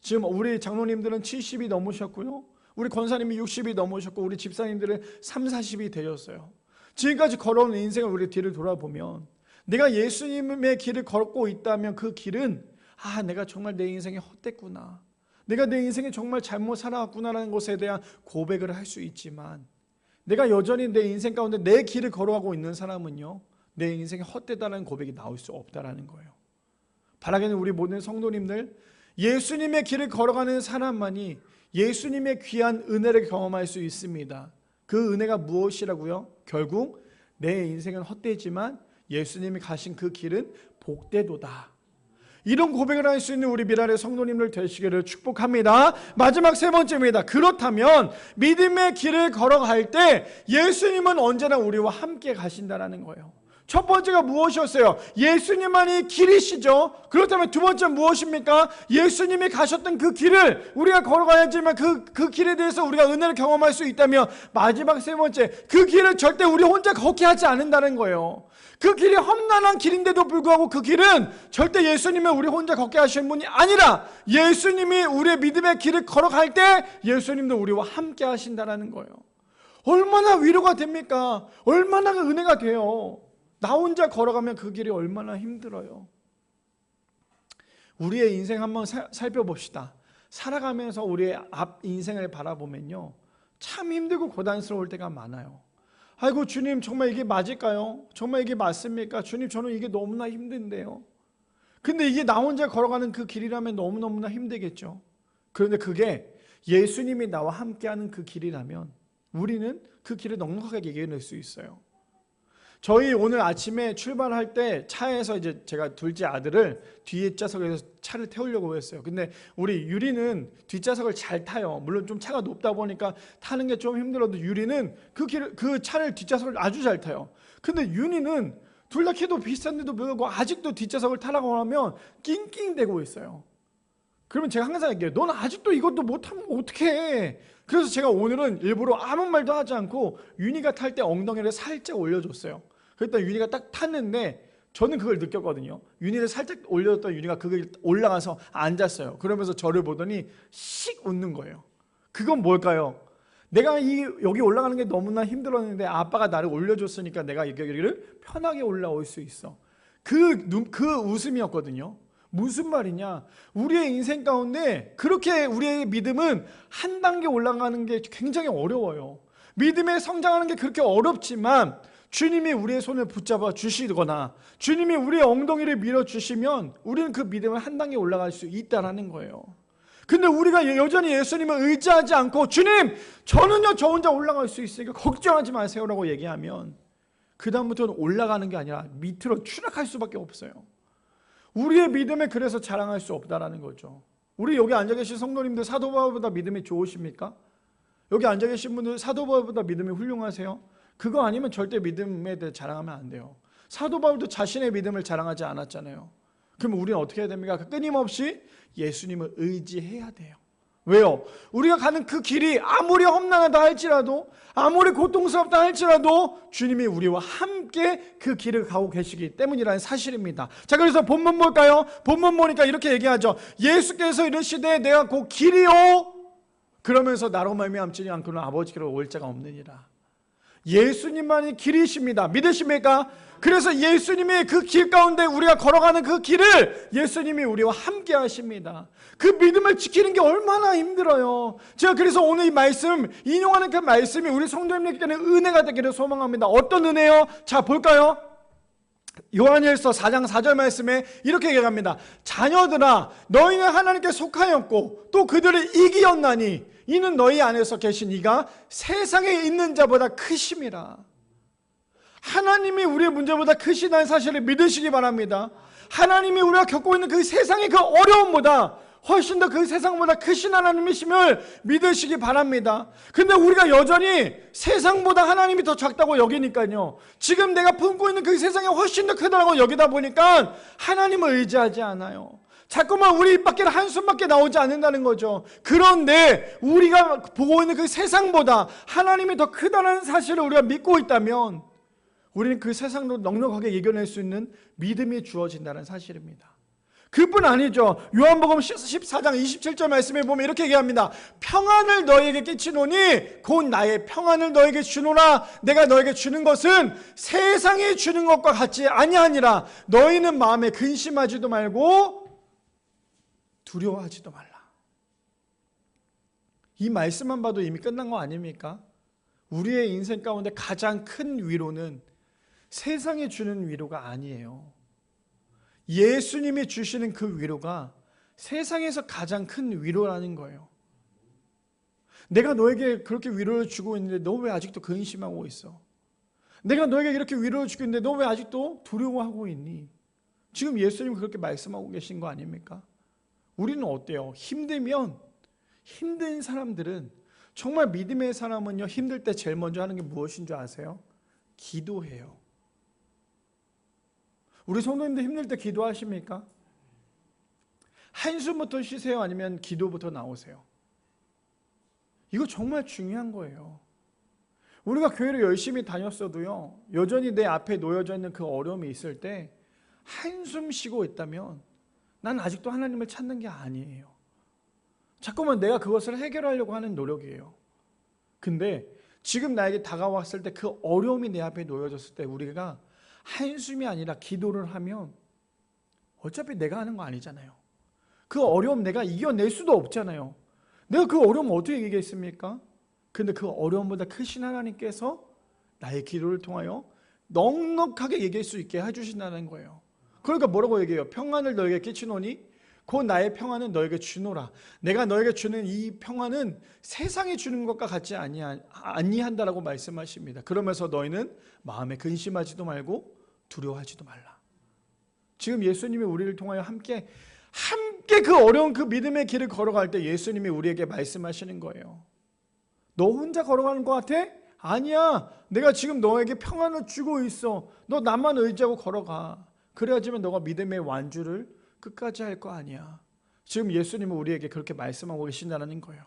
지금 우리 장로님들은 70이 넘으셨고요, 우리 권사님이 60이 넘으셨고, 우리 집사님들은 30, 40이 되셨어요. 지금까지 걸어온 인생을 우리 뒤를 돌아보면 내가 예수님의 길을 걷고 있다면 그 길은 내가 정말 내 인생이 헛됐구나, 내가 내 인생에 정말 잘못 살아왔구나라는 것에 대한 고백을 할 수 있지만, 내가 여전히 내 인생 가운데 내 길을 걸어가고 있는 사람은요, 내 인생이 헛되다는 고백이 나올 수 없다라는 거예요. 바라기는 우리 모든 성도님들, 예수님의 길을 걸어가는 사람만이 예수님의 귀한 은혜를 경험할 수 있습니다. 그 은혜가 무엇이라고요? 결국 내 인생은 헛되지만 예수님이 가신 그 길은 복되도다. 이런 고백을 할 수 있는 우리 미랄의 성도님들 되시기를 축복합니다. 마지막 세 번째입니다. 그렇다면 믿음의 길을 걸어갈 때 예수님은 언제나 우리와 함께 가신다는 거예요. 첫 번째가 무엇이었어요? 예수님만이 길이시죠. 그렇다면 두 번째는 무엇입니까? 예수님이 가셨던 그 길을 우리가 걸어가야지만 그 길에 대해서 우리가 은혜를 경험할 수 있다면, 마지막 세 번째, 그 길을 절대 우리 혼자 걷게 하지 않는다는 거예요. 그 길이 험난한 길인데도 불구하고 그 길은 절대 예수님이 우리 혼자 걷게 하시는 분이 아니라 예수님이 우리의 믿음의 길을 걸어갈 때 예수님도 우리와 함께 하신다는 거예요. 얼마나 위로가 됩니까? 얼마나 은혜가 돼요. 나 혼자 걸어가면 그 길이 얼마나 힘들어요. 우리의 인생 한번 살펴봅시다. 살아가면서 우리의 앞 인생을 바라보면요, 참 힘들고 고단스러울 때가 많아요. 아이고 주님, 정말 이게 맞을까요? 정말 이게 맞습니까? 주님, 저는 이게 너무나 힘든데요. 근데 이게 나 혼자 걸어가는 그 길이라면 너무너무나 힘들겠죠. 그런데 그게 예수님이 나와 함께하는 그 길이라면 우리는 그 길을 넉넉하게 이겨낼 수 있어요. 저희 오늘 아침에 출발할 때 차에서 이제 제가 둘째 아들을 뒷좌석에서 차를 태우려고 했어요. 근데 우리 유리는 뒷좌석을 잘 타요. 물론 좀 차가 높다 보니까 타는 게 좀 힘들어도 유리는 그 차를 뒷좌석을 아주 잘 타요. 근데 윤이는 둘 다 키도 비슷한데도 불구하고 아직도 뒷좌석을 타라고 하면 낑낑대고 있어요. 그러면 제가 항상 얘기해요. 넌 아직도 이것도 못하면 어떡해. 그래서 제가 오늘은 일부러 아무 말도 하지 않고 윤희가 탈 때 엉덩이를 살짝 올려줬어요. 그랬더니 윤희가 딱 탔는데 저는 그걸 느꼈거든요. 윤희를 살짝 올려줬더니 윤희가 그걸 올라가서 앉았어요. 그러면서 저를 보더니 씩 웃는 거예요. 그건 뭘까요? 내가 여기 올라가는 게 너무나 힘들었는데 아빠가 나를 올려줬으니까 내가 여기를 편하게 올라올 수 있어. 그 웃음이었거든요. 무슨 말이냐? 우리의 인생 가운데 그렇게 우리의 믿음은 한 단계 올라가는 게 굉장히 어려워요. 믿음에 성장하는 게 그렇게 어렵지만 주님이 우리의 손을 붙잡아 주시거나 주님이 우리의 엉덩이를 밀어주시면 우리는 그 믿음을 한 단계 올라갈 수 있다는 거예요. 근데 우리가 여전히 예수님을 의지하지 않고 주님, 저는요 저 혼자 올라갈 수 있으니까 걱정하지 마세요라고 얘기하면 그 다음부터는 올라가는 게 아니라 밑으로 추락할 수밖에 없어요. 우리의 믿음에 그래서 자랑할 수 없다라는 거죠. 우리 여기 앉아 계신 성도님들 사도 바울보다 믿음이 좋으십니까? 여기 앉아 계신 분들 사도 바울보다 믿음이 훌륭하세요? 그거 아니면 절대 믿음에 대해 자랑하면 안 돼요. 사도 바울도 자신의 믿음을 자랑하지 않았잖아요. 그럼 우리는 어떻게 해야 됩니까? 끊임없이 예수님을 의지해야 돼요. 왜요? 우리가 가는 그 길이 아무리 험난하다 할지라도, 아무리 고통스럽다 할지라도 주님이 우리와 함께 그 길을 가고 계시기 때문이라는 사실입니다. 자, 그래서 본문 볼까요? 본문 보니까 이렇게 얘기하죠. 예수께서 이르시되 내가 곧 길이요, 그러면서 나로 말미암지 않고는 아버지께로 올 자가 없느니라. 예수님만이 길이십니다. 믿으십니까? 그래서 예수님이 그 길 가운데 우리가 걸어가는 그 길을 예수님이 우리와 함께 하십니다. 그 믿음을 지키는 게 얼마나 힘들어요. 제가 그래서 오늘 이 말씀 인용하는 그 말씀이 우리 성도님들께는 은혜가 되기를 소망합니다. 어떤 은혜요? 자, 볼까요? 요한일서 4장 4절 말씀에 이렇게 얘기합니다. 자녀들아, 너희는 하나님께 속하였고 또 그들을 이기었나니 이는 너희 안에서 계신 이가 세상에 있는 자보다 크심이라. 하나님이 우리의 문제보다 크시다는 사실을 믿으시기 바랍니다. 하나님이 우리가 겪고 있는 그 세상의 그 어려움보다 훨씬 더 그 세상보다 크신 하나님이심을 믿으시기 바랍니다. 근데 우리가 여전히 세상보다 하나님이 더 작다고 여기니까요, 지금 내가 품고 있는 그 세상이 훨씬 더 크다고 여기다 보니까 하나님을 의지하지 않아요. 자꾸만 우리 입 밖에 한숨밖에 나오지 않는다는 거죠. 그런데 우리가 보고 있는 그 세상보다 하나님이 더 크다는 사실을 우리가 믿고 있다면 우리는 그 세상도 넉넉하게 이겨낼 수 있는 믿음이 주어진다는 사실입니다. 그뿐 아니죠. 요한복음 14장 27절 말씀에 보면 이렇게 얘기합니다. 평안을 너에게 끼치노니 곧 나의 평안을 너에게 주노라. 내가 너에게 주는 것은 세상이 주는 것과 같지 아니하니라. 너희는 마음에 근심하지도 말고 두려워하지도 말라. 이 말씀만 봐도 이미 끝난 거 아닙니까? 우리의 인생 가운데 가장 큰 위로는 세상이 주는 위로가 아니에요. 예수님이 주시는 그 위로가 세상에서 가장 큰 위로라는 거예요. 내가 너에게 그렇게 위로를 주고 있는데 너 왜 아직도 근심하고 있어? 내가 너에게 이렇게 위로를 주고 있는데 너 왜 아직도 두려워하고 있니? 지금 예수님이 그렇게 말씀하고 계신 거 아닙니까? 우리는 어때요? 힘들면, 힘든 사람들은, 정말 믿음의 사람은요, 힘들 때 제일 먼저 하는 게 무엇인 줄 아세요? 기도해요. 우리 성도님들 힘들 때 기도하십니까? 한숨부터 쉬세요? 아니면 기도부터 나오세요? 이거 정말 중요한 거예요. 우리가 교회를 열심히 다녔어도요, 여전히 내 앞에 놓여져 있는 그 어려움이 있을 때 한숨 쉬고 있다면 난 아직도 하나님을 찾는 게 아니에요. 자꾸만 내가 그것을 해결하려고 하는 노력이에요. 근데 지금 나에게 다가왔을 때 그 어려움이 내 앞에 놓여졌을 때 우리가 한숨이 아니라 기도를 하면 어차피 내가 하는 거 아니잖아요. 그 어려움 내가 이겨낼 수도 없잖아요. 내가 그 어려움 어떻게 이기겠습니까? 근데 그 어려움보다 크신 하나님께서 나의 기도를 통하여 넉넉하게 이길 수 있게 해주신다는 거예요. 그러니까 뭐라고 얘기해요? 평안을 너에게 끼치노니 곧 나의 평안은 너에게 주노라. 내가 너에게 주는 이 평안은 세상이 주는 것과 같지 아니한다라고 말씀하십니다. 그러면서 너희는 마음에 근심하지도 말고 두려워하지도 말라. 지금 예수님이 우리를 통하여 함께 그 어려운 그 믿음의 길을 걸어갈 때 예수님이 우리에게 말씀하시는 거예요. 너 혼자 걸어가는 것 같아? 아니야. 내가 지금 너에게 평안을 주고 있어. 너 나만 의지하고 걸어가. 그래야지만 너가 믿음의 완주를 끝까지 할 거 아니야. 지금 예수님은 우리에게 그렇게 말씀하고 계신다는 거예요.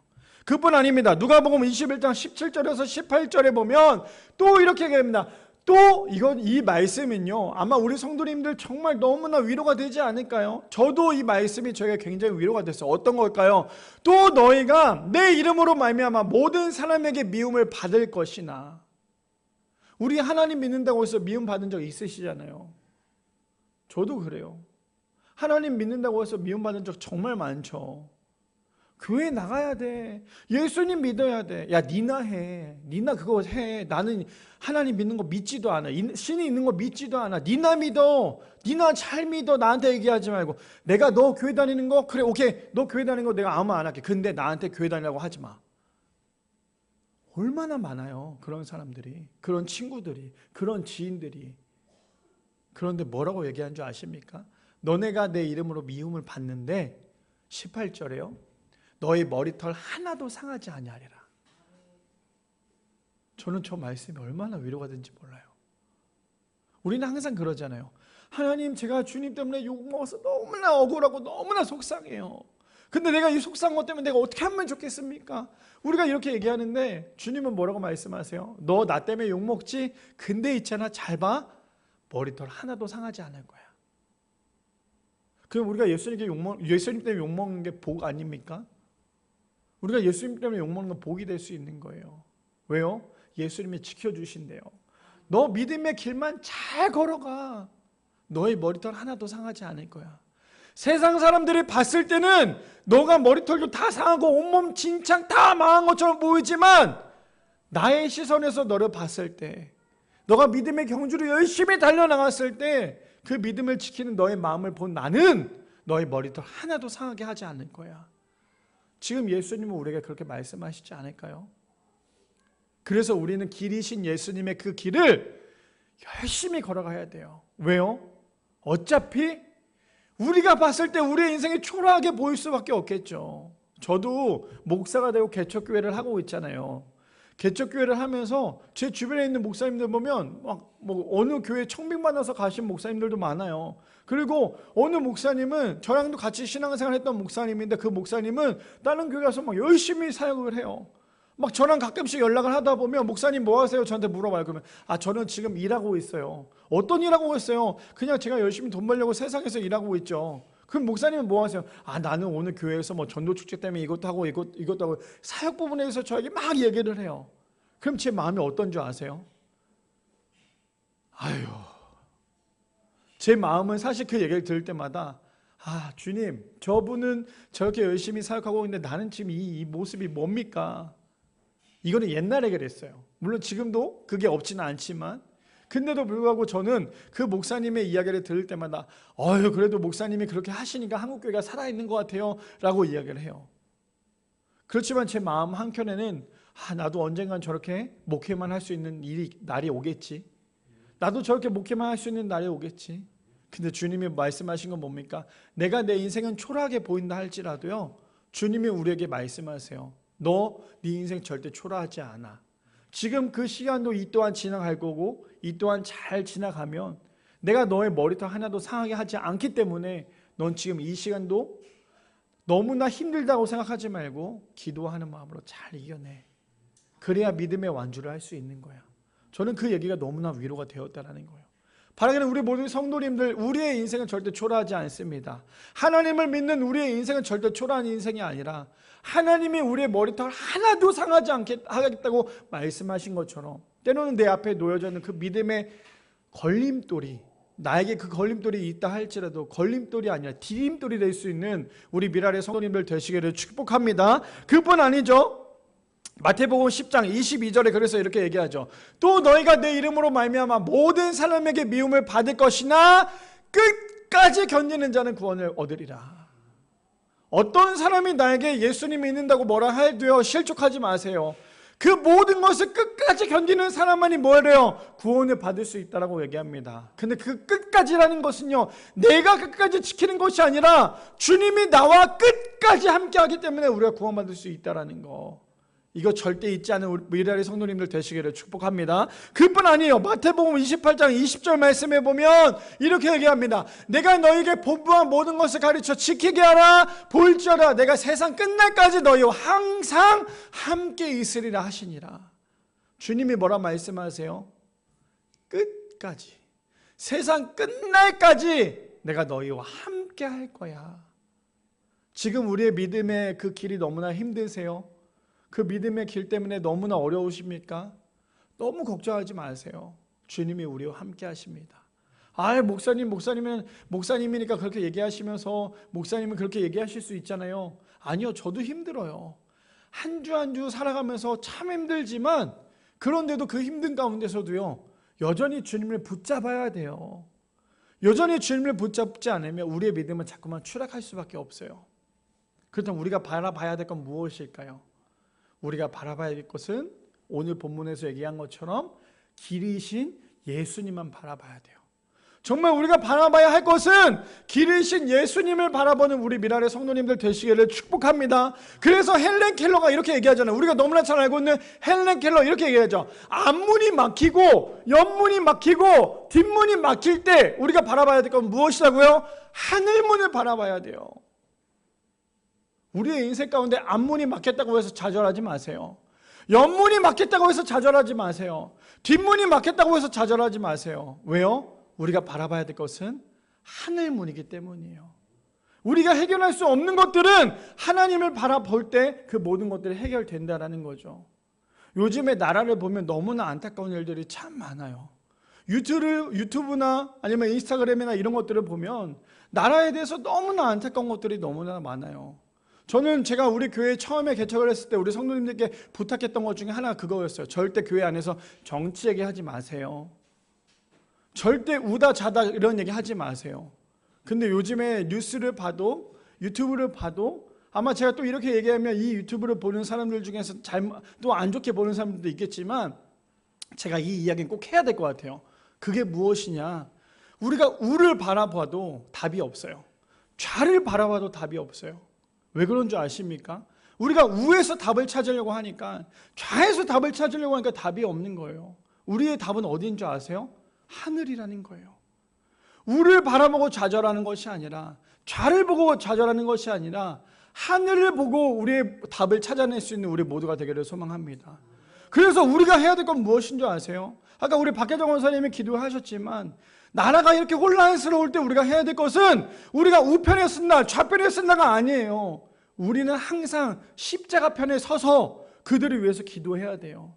그뿐 아닙니다. 누가복음 21장 17절에서 18절에 보면 또 이렇게 얘기합니다. 또 이 말씀은요, 아마 우리 성도님들 정말 너무나 위로가 되지 않을까요? 저도 이 말씀이 저에게 굉장히 위로가 됐어요. 어떤 걸까요? 또 너희가 내 이름으로 말미암아 모든 사람에게 미움을 받을 것이나. 우리 하나님 믿는다고 해서 미움 받은 적 있으시잖아요. 저도 그래요. 하나님 믿는다고 해서 미움받은 적 정말 많죠. 교회 나가야 돼. 예수님 믿어야 돼. 야, 니나 해. 니나 그거 해. 나는 하나님 믿는 거 믿지도 않아. 신이 있는 거 믿지도 않아. 니나 믿어. 니나 잘 믿어. 나한테 얘기하지 말고. 내가 너 교회 다니는 거? 그래, 오케이. 너 교회 다니는 거 내가 아무 말 안 할게. 근데 나한테 교회 다니라고 하지 마. 얼마나 많아요. 그런 사람들이. 그런 친구들이. 그런 지인들이. 그런데 뭐라고 얘기한 줄 아십니까? 너네가 내 이름으로 미움을 받는데 18절에요. 너의 머리털 하나도 상하지 아니하리라. 저는 저 말씀이 얼마나 위로가 된지 몰라요. 우리는 항상 그러잖아요. 하나님, 제가 주님 때문에 욕먹어서 너무나 억울하고 너무나 속상해요. 근데 내가 이 속상한 것 때문에 내가 어떻게 하면 좋겠습니까? 우리가 이렇게 얘기하는데 주님은 뭐라고 말씀하세요? 너 나 때문에 욕먹지? 근데 있잖아, 잘 봐. 머리털 하나도 상하지 않을 거야. 그럼 우리가 예수님 때문에 욕먹는 게 복 아닙니까? 우리가 예수님 때문에 욕먹는 건 복이 될 수 있는 거예요. 왜요? 예수님이 지켜주신대요. 너 믿음의 길만 잘 걸어가. 너의 머리털 하나도 상하지 않을 거야. 세상 사람들이 봤을 때는 너가 머리털도 다 상하고 온몸 진창 다 망한 것처럼 보이지만 나의 시선에서 너를 봤을 때, 너가 믿음의 경주를 열심히 달려나갔을 때 그 믿음을 지키는 너의 마음을 본 나는 너의 머리털 하나도 상하게 하지 않을 거야. 지금 예수님은 우리에게 그렇게 말씀하시지 않을까요? 그래서 우리는 길이신 예수님의 그 길을 열심히 걸어가야 돼요. 왜요? 어차피 우리가 봤을 때 우리의 인생이 초라하게 보일 수밖에 없겠죠. 저도 목사가 되고 개척교회를 하고 있잖아요. 개척교회를 하면서 제 주변에 있는 목사님들 보면 막 뭐 어느 교회 청빙받아서 가신 목사님들도 많아요. 그리고 어느 목사님은 저랑도 같이 신앙생활 했던 목사님인데 그 목사님은 다른 교회 가서 막 열심히 사역을 해요. 막 저랑 가끔씩 연락을 하다 보면 목사님 뭐 하세요? 저한테 물어봐요. 그러면 저는 지금 일하고 있어요. 어떤 일하고 있어요? 그냥 제가 열심히 돈 벌려고 세상에서 일하고 있죠. 그럼 목사님은 뭐 하세요? 나는 오늘 교회에서 뭐 전도 축제 때문에 이것도 하고 이것도 하고 사역 부분에 대해서 저에게 막 얘기를 해요. 그럼 제 마음이 어떤 줄 아세요? 아유, 제 마음은 사실 그 얘기를 들을 때마다 주님, 저분은 저렇게 열심히 사역하고 있는데 나는 지금 이 모습이 뭡니까? 이거는 옛날에 그랬어요. 물론 지금도 그게 없지는 않지만, 근데도 불구하고 저는 그 목사님의 이야기를 들을 때마다 그래도 목사님이 그렇게 하시니까 한국교회가 살아있는 것 같아요 라고 이야기를 해요. 그렇지만 제 마음 한켠에는 나도 언젠간 저렇게 목회만 할 수 있는 날이 오겠지. 나도 저렇게 목회만 할 수 있는 날이 오겠지. 근데 주님이 말씀하신 건 뭡니까? 내가 내 인생은 초라하게 보인다 할지라도요, 주님이 우리에게 말씀하세요. 너 네 인생 절대 초라하지 않아. 지금 그 시간도 이 또한 지나갈 거고 이 또한 잘 지나가면 내가 너의 머리털 하나도 상하게 하지 않기 때문에 넌 지금 이 시간도 너무나 힘들다고 생각하지 말고 기도하는 마음으로 잘 이겨내. 그래야 믿음의 완주를 할 수 있는 거야. 저는 그 얘기가 너무나 위로가 되었다는 거예요. 바라기는 우리 모든 성도님들, 우리의 인생은 절대 초라하지 않습니다. 하나님을 믿는 우리의 인생은 절대 초라한 인생이 아니라 하나님이 우리의 머리털 하나도 상하지 않게 하겠다고 말씀하신 것처럼 때로는 내 앞에 놓여져 있는 그 믿음의 걸림돌이, 나에게 그 걸림돌이 있다 할지라도 걸림돌이 아니라 디딤돌이 될 수 있는 우리 미랄의 성도님들 되시기를 축복합니다. 그뿐 아니죠. 마태복음 10장 22절에 그래서 이렇게 얘기하죠. 또 너희가 내 이름으로 말미암아 모든 사람에게 미움을 받을 것이나 끝까지 견디는 자는 구원을 얻으리라. 어떤 사람이 나에게 예수님이 있는다고 뭐라 해도요, 실족하지 마세요. 그 모든 것을 끝까지 견디는 사람만이 뭐래요? 구원을 받을 수 있다라고 얘기합니다. 근데 그 끝까지라는 것은요, 내가 끝까지 지키는 것이 아니라 주님이 나와 끝까지 함께하기 때문에 우리가 구원받을 수 있다라는 거. 이거 절대 잊지 않은 우리 미랄의 성도님들 되시기를 축복합니다. 그뿐 아니에요. 마태복음 28장 20절 말씀에 보면 이렇게 얘기합니다. 내가 너에게 분부한 모든 것을 가르쳐 지키게 하라. 볼지어다 내가 세상 끝날까지 너희와 항상 함께 있으리라 하시니라. 주님이 뭐라 말씀하세요? 끝까지, 세상 끝날까지 내가 너희와 함께 할 거야. 지금 우리의 믿음의 그 길이 너무나 힘드세요? 그 믿음의 길 때문에 너무나 어려우십니까? 너무 걱정하지 마세요. 주님이 우리와 함께 하십니다. 목사님이니까 그렇게 얘기하시면서 목사님은 그렇게 얘기하실 수 있잖아요. 아니요, 저도 힘들어요. 한 주 한 주 살아가면서 참 힘들지만 그런데도 그 힘든 가운데서도요, 여전히 주님을 붙잡아야 돼요. 여전히 주님을 붙잡지 않으면 우리의 믿음은 자꾸만 추락할 수밖에 없어요. 그렇다면 우리가 바라봐야 될 건 무엇일까요? 우리가 바라봐야 될 것은 오늘 본문에서 얘기한 것처럼 길이신 예수님만 바라봐야 돼요. 정말 우리가 바라봐야 할 것은 길이신 예수님을 바라보는 우리 미랄의 성도님들 되시기를 축복합니다. 그래서 헬렌 켈러가 이렇게 얘기하잖아요. 우리가 너무나 잘 알고 있는 헬렌 켈러 이렇게 얘기하죠. 앞문이 막히고 옆문이 막히고 뒷문이 막힐 때 우리가 바라봐야 될 건 무엇이라고요? 하늘문을 바라봐야 돼요. 우리의 인생 가운데 앞문이 막혔다고 해서 좌절하지 마세요. 옆문이 막혔다고 해서 좌절하지 마세요. 뒷문이 막혔다고 해서 좌절하지 마세요. 왜요? 우리가 바라봐야 될 것은 하늘문이기 때문이에요. 우리가 해결할 수 없는 것들은 하나님을 바라볼 때 그 모든 것들이 해결된다라는 거죠. 요즘에 나라를 보면 너무나 안타까운 일들이 참 많아요. 유튜브나 아니면 인스타그램이나 이런 것들을 보면 나라에 대해서 너무나 안타까운 것들이 너무나 많아요. 저는 제가 우리 교회 처음에 개척을 했을 때 우리 성도님들께 부탁했던 것 중에 하나가 그거였어요. 절대 교회 안에서 정치 얘기하지 마세요. 절대 우다 자다 이런 얘기 하지 마세요. 근데 요즘에 뉴스를 봐도 유튜브를 봐도 아마 제가 또 이렇게 얘기하면 이 유튜브를 보는 사람들 중에서 또 안 좋게 보는 사람들도 있겠지만 제가 이 이야기는 꼭 해야 될 것 같아요. 그게 무엇이냐? 우리가 우를 바라봐도 답이 없어요. 좌를 바라봐도 답이 없어요. 왜 그런 줄 아십니까? 우리가 우에서 답을 찾으려고 하니까, 좌에서 답을 찾으려고 하니까 답이 없는 거예요. 우리의 답은 어디인 줄 아세요? 하늘이라는 거예요. 우를 바라보고 좌절하는 것이 아니라, 좌를 보고 좌절하는 것이 아니라 하늘을 보고 우리의 답을 찾아낼 수 있는 우리 모두가 되기를 소망합니다. 그래서 우리가 해야 될 건 무엇인 줄 아세요? 아까 우리 박혜정 원사님이 기도하셨지만, 나라가 이렇게 혼란스러울 때 우리가 해야 될 것은 우리가 우편에 쓴다, 좌편에 쓴다가 아니에요. 우리는 항상 십자가 편에 서서 그들을 위해서 기도해야 돼요.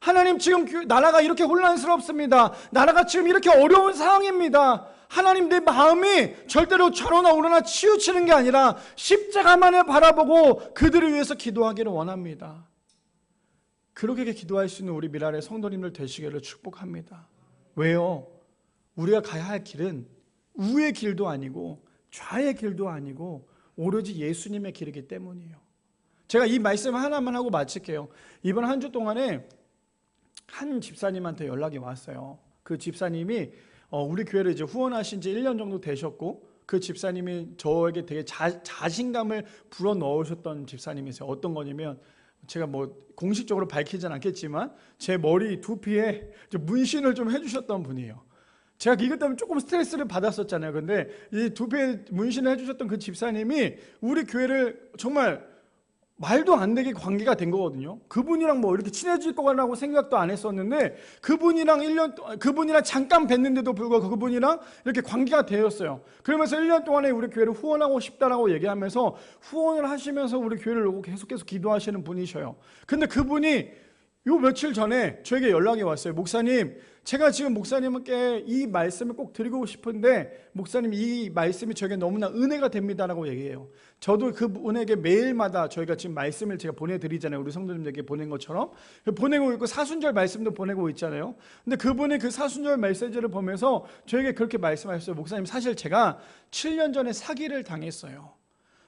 하나님, 지금 나라가 이렇게 혼란스럽습니다. 나라가 지금 이렇게 어려운 상황입니다. 하나님, 내 마음이 절대로 좌로나 우로나 치우치는 게 아니라 십자가만을 바라보고 그들을 위해서 기도하기를 원합니다. 그렇게 기도할 수 있는 우리 미랄의 성도님들 되시기를 축복합니다. 왜요? 우리가 가야 할 길은 우의 길도 아니고 좌의 길도 아니고 오로지 예수님의 길이기 때문이에요. 제가 이 말씀 하나만 하고 마칠게요. 이번 한 주 동안에 한 집사님한테 연락이 왔어요. 그 집사님이 우리 교회를 이제 후원하신 지 1년 정도 되셨고, 그 집사님이 저에게 되게 자신감을 불어넣으셨던 집사님이세요. 어떤 거냐면, 제가 뭐 공식적으로 밝히진 않겠지만 제 머리 두피에 문신을 좀 해주셨던 분이에요. 제가 이것 때문에 조금 스트레스를 받았었잖아요. 근데 이 두피에 문신을 해주셨던 그 집사님이 우리 교회를 정말 말도 안 되게 관계가 된 거거든요. 그분이랑 뭐 이렇게 친해질 거라고 생각도 안 했었는데, 그분이랑 잠깐 뵀는데도 불구하고 그분이랑 이렇게 관계가 되었어요. 그러면서 1년 동안에 우리 교회를 후원하고 싶다라고 얘기하면서 후원을 하시면서 우리 교회를 오고 계속해서 기도하시는 분이셔요. 근데 그분이 요 며칠 전에 저에게 연락이 왔어요. 목사님, 제가 지금 목사님께 이 말씀을 꼭 드리고 싶은데 목사님, 이 말씀이 저에게 너무나 은혜가 됩니다라고 얘기해요. 저도 그분에게 매일마다 저희가 지금 말씀을 제가 보내드리잖아요. 우리 성도님들에게 보낸 것처럼 보내고 있고, 사순절 말씀도 보내고 있잖아요. 근데 그분이 그 사순절 메시지를 보면서 저에게 그렇게 말씀하셨어요. 목사님, 사실 제가 7년 전에 사기를 당했어요.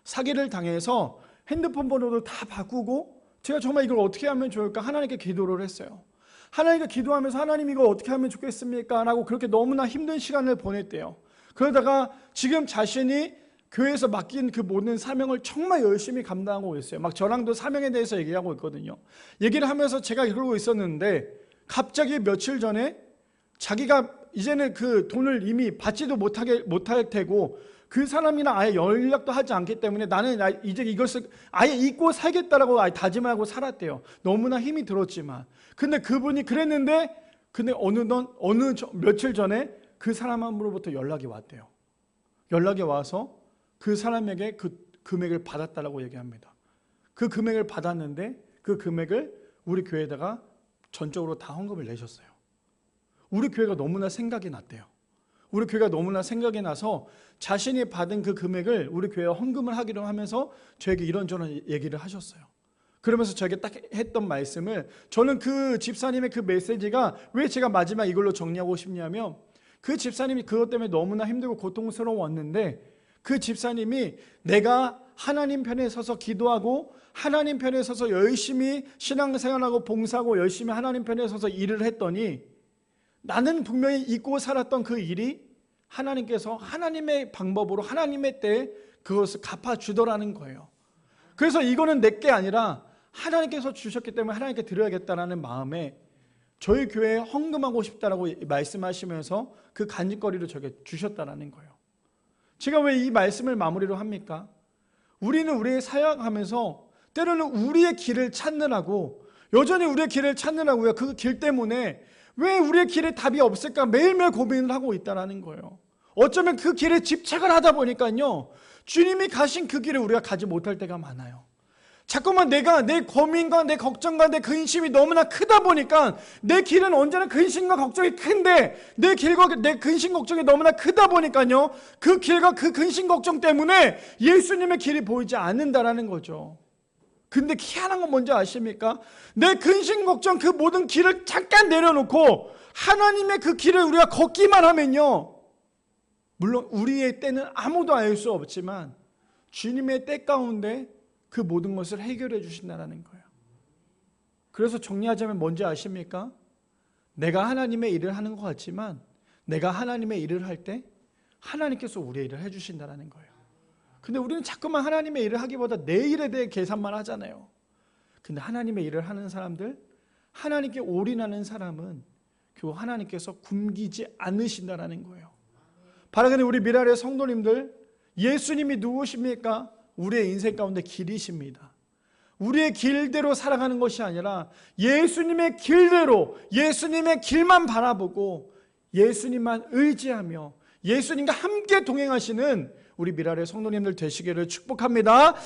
사기를 당해서 핸드폰 번호도 다 바꾸고, 제가 정말 이걸 어떻게 하면 좋을까 하나님께 기도를 했어요. 하나님께 기도하면서 하나님, 이거 어떻게 하면 좋겠습니까? 라고 그렇게 너무나 힘든 시간을 보냈대요. 그러다가 지금 자신이 교회에서 맡긴 그 모든 사명을 정말 열심히 감당하고 있어요. 막 저랑도 사명에 대해서 얘기하고 있거든요. 얘기를 하면서 제가 그러고 있었는데, 갑자기 며칠 전에 자기가 이제는 그 돈을 이미 받지도 못할 테고, 그 사람이랑 아예 연락도 하지 않기 때문에 나는 이제 이것을 아예 잊고 살겠다라고 아예 다짐하고 살았대요. 너무나 힘이 들었지만. 근데 그분이 그랬는데, 근데 며칠 전에 그 사람으로부터 연락이 왔대요. 연락이 와서 그 사람에게 그 금액을 받았다라고 얘기합니다. 그 금액을 받았는데 그 금액을 우리 교회에다가 전적으로 다 헌금을 내셨어요. 우리 교회가 너무나 생각이 났대요. 우리 교회가 너무나 생각이 나서 자신이 받은 그 금액을 우리 교회에 헌금을 하기로 하면서 저에게 이런저런 얘기를 하셨어요. 그러면서 저에게 딱 했던 말씀을, 저는 그 집사님의 그 메시지가 왜 제가 마지막 이걸로 정리하고 싶냐면, 그 집사님이 그것 때문에 너무나 힘들고 고통스러웠는데, 그 집사님이 내가 하나님 편에 서서 기도하고 하나님 편에 서서 열심히 신앙생활하고 봉사하고 열심히 하나님 편에 서서 일을 했더니, 나는 분명히 잊고 살았던 그 일이 하나님께서 하나님의 방법으로 하나님의 때에 그것을 갚아주더라는 거예요. 그래서 이거는 내게 아니라 하나님께서 주셨기 때문에 하나님께 드려야겠다라는 마음에 저희 교회에 헌금하고 싶다라고 말씀하시면서 그 간직거리를 저에게 주셨다라는 거예요. 제가 왜 이 말씀을 마무리로 합니까? 우리는 우리의 사역하면서 때로는 우리의 길을 찾느라고, 여전히 우리의 길을 찾느라고요. 그 길 때문에 왜 우리의 길에 답이 없을까 매일매일 고민을 하고 있다는 거예요. 어쩌면 그 길에 집착을 하다 보니까요, 주님이 가신 그 길을 우리가 가지 못할 때가 많아요. 자꾸만 내가 내 고민과 내 걱정과 내 근심이 너무나 크다 보니까, 내 길은 언제나 근심과 걱정이 큰데 내 길과 내 근심 걱정이 너무나 크다 보니까요, 그 길과 그 근심 걱정 때문에 예수님의 길이 보이지 않는다라는 거죠. 근데 희한한 건 뭔지 아십니까? 내 근심 걱정 그 모든 길을 잠깐 내려놓고 하나님의 그 길을 우리가 걷기만 하면요, 물론 우리의 때는 아무도 알 수 없지만 주님의 때 가운데 그 모든 것을 해결해 주신다는 거예요. 그래서 정리하자면 뭔지 아십니까? 내가 하나님의 일을 하는 것 같지만 내가 하나님의 일을 할 때 하나님께서 우리의 일을 해주신다는 거예요. 근데 우리는 자꾸만 하나님의 일을 하기보다 내 일에 대해 계산만 하잖아요. 근데 하나님의 일을 하는 사람들, 하나님께 올인하는 사람은 결국 하나님께서 굶기지 않으신다라는 거예요. 바로 근데 우리 미라의 성도님들, 예수님이 누구십니까? 우리의 인생 가운데 길이십니다. 우리의 길대로 살아가는 것이 아니라 예수님의 길대로, 예수님의 길만 바라보고 예수님만 의지하며 예수님과 함께 동행하시는 우리 미라의 성도님들 되시기를 축복합니다.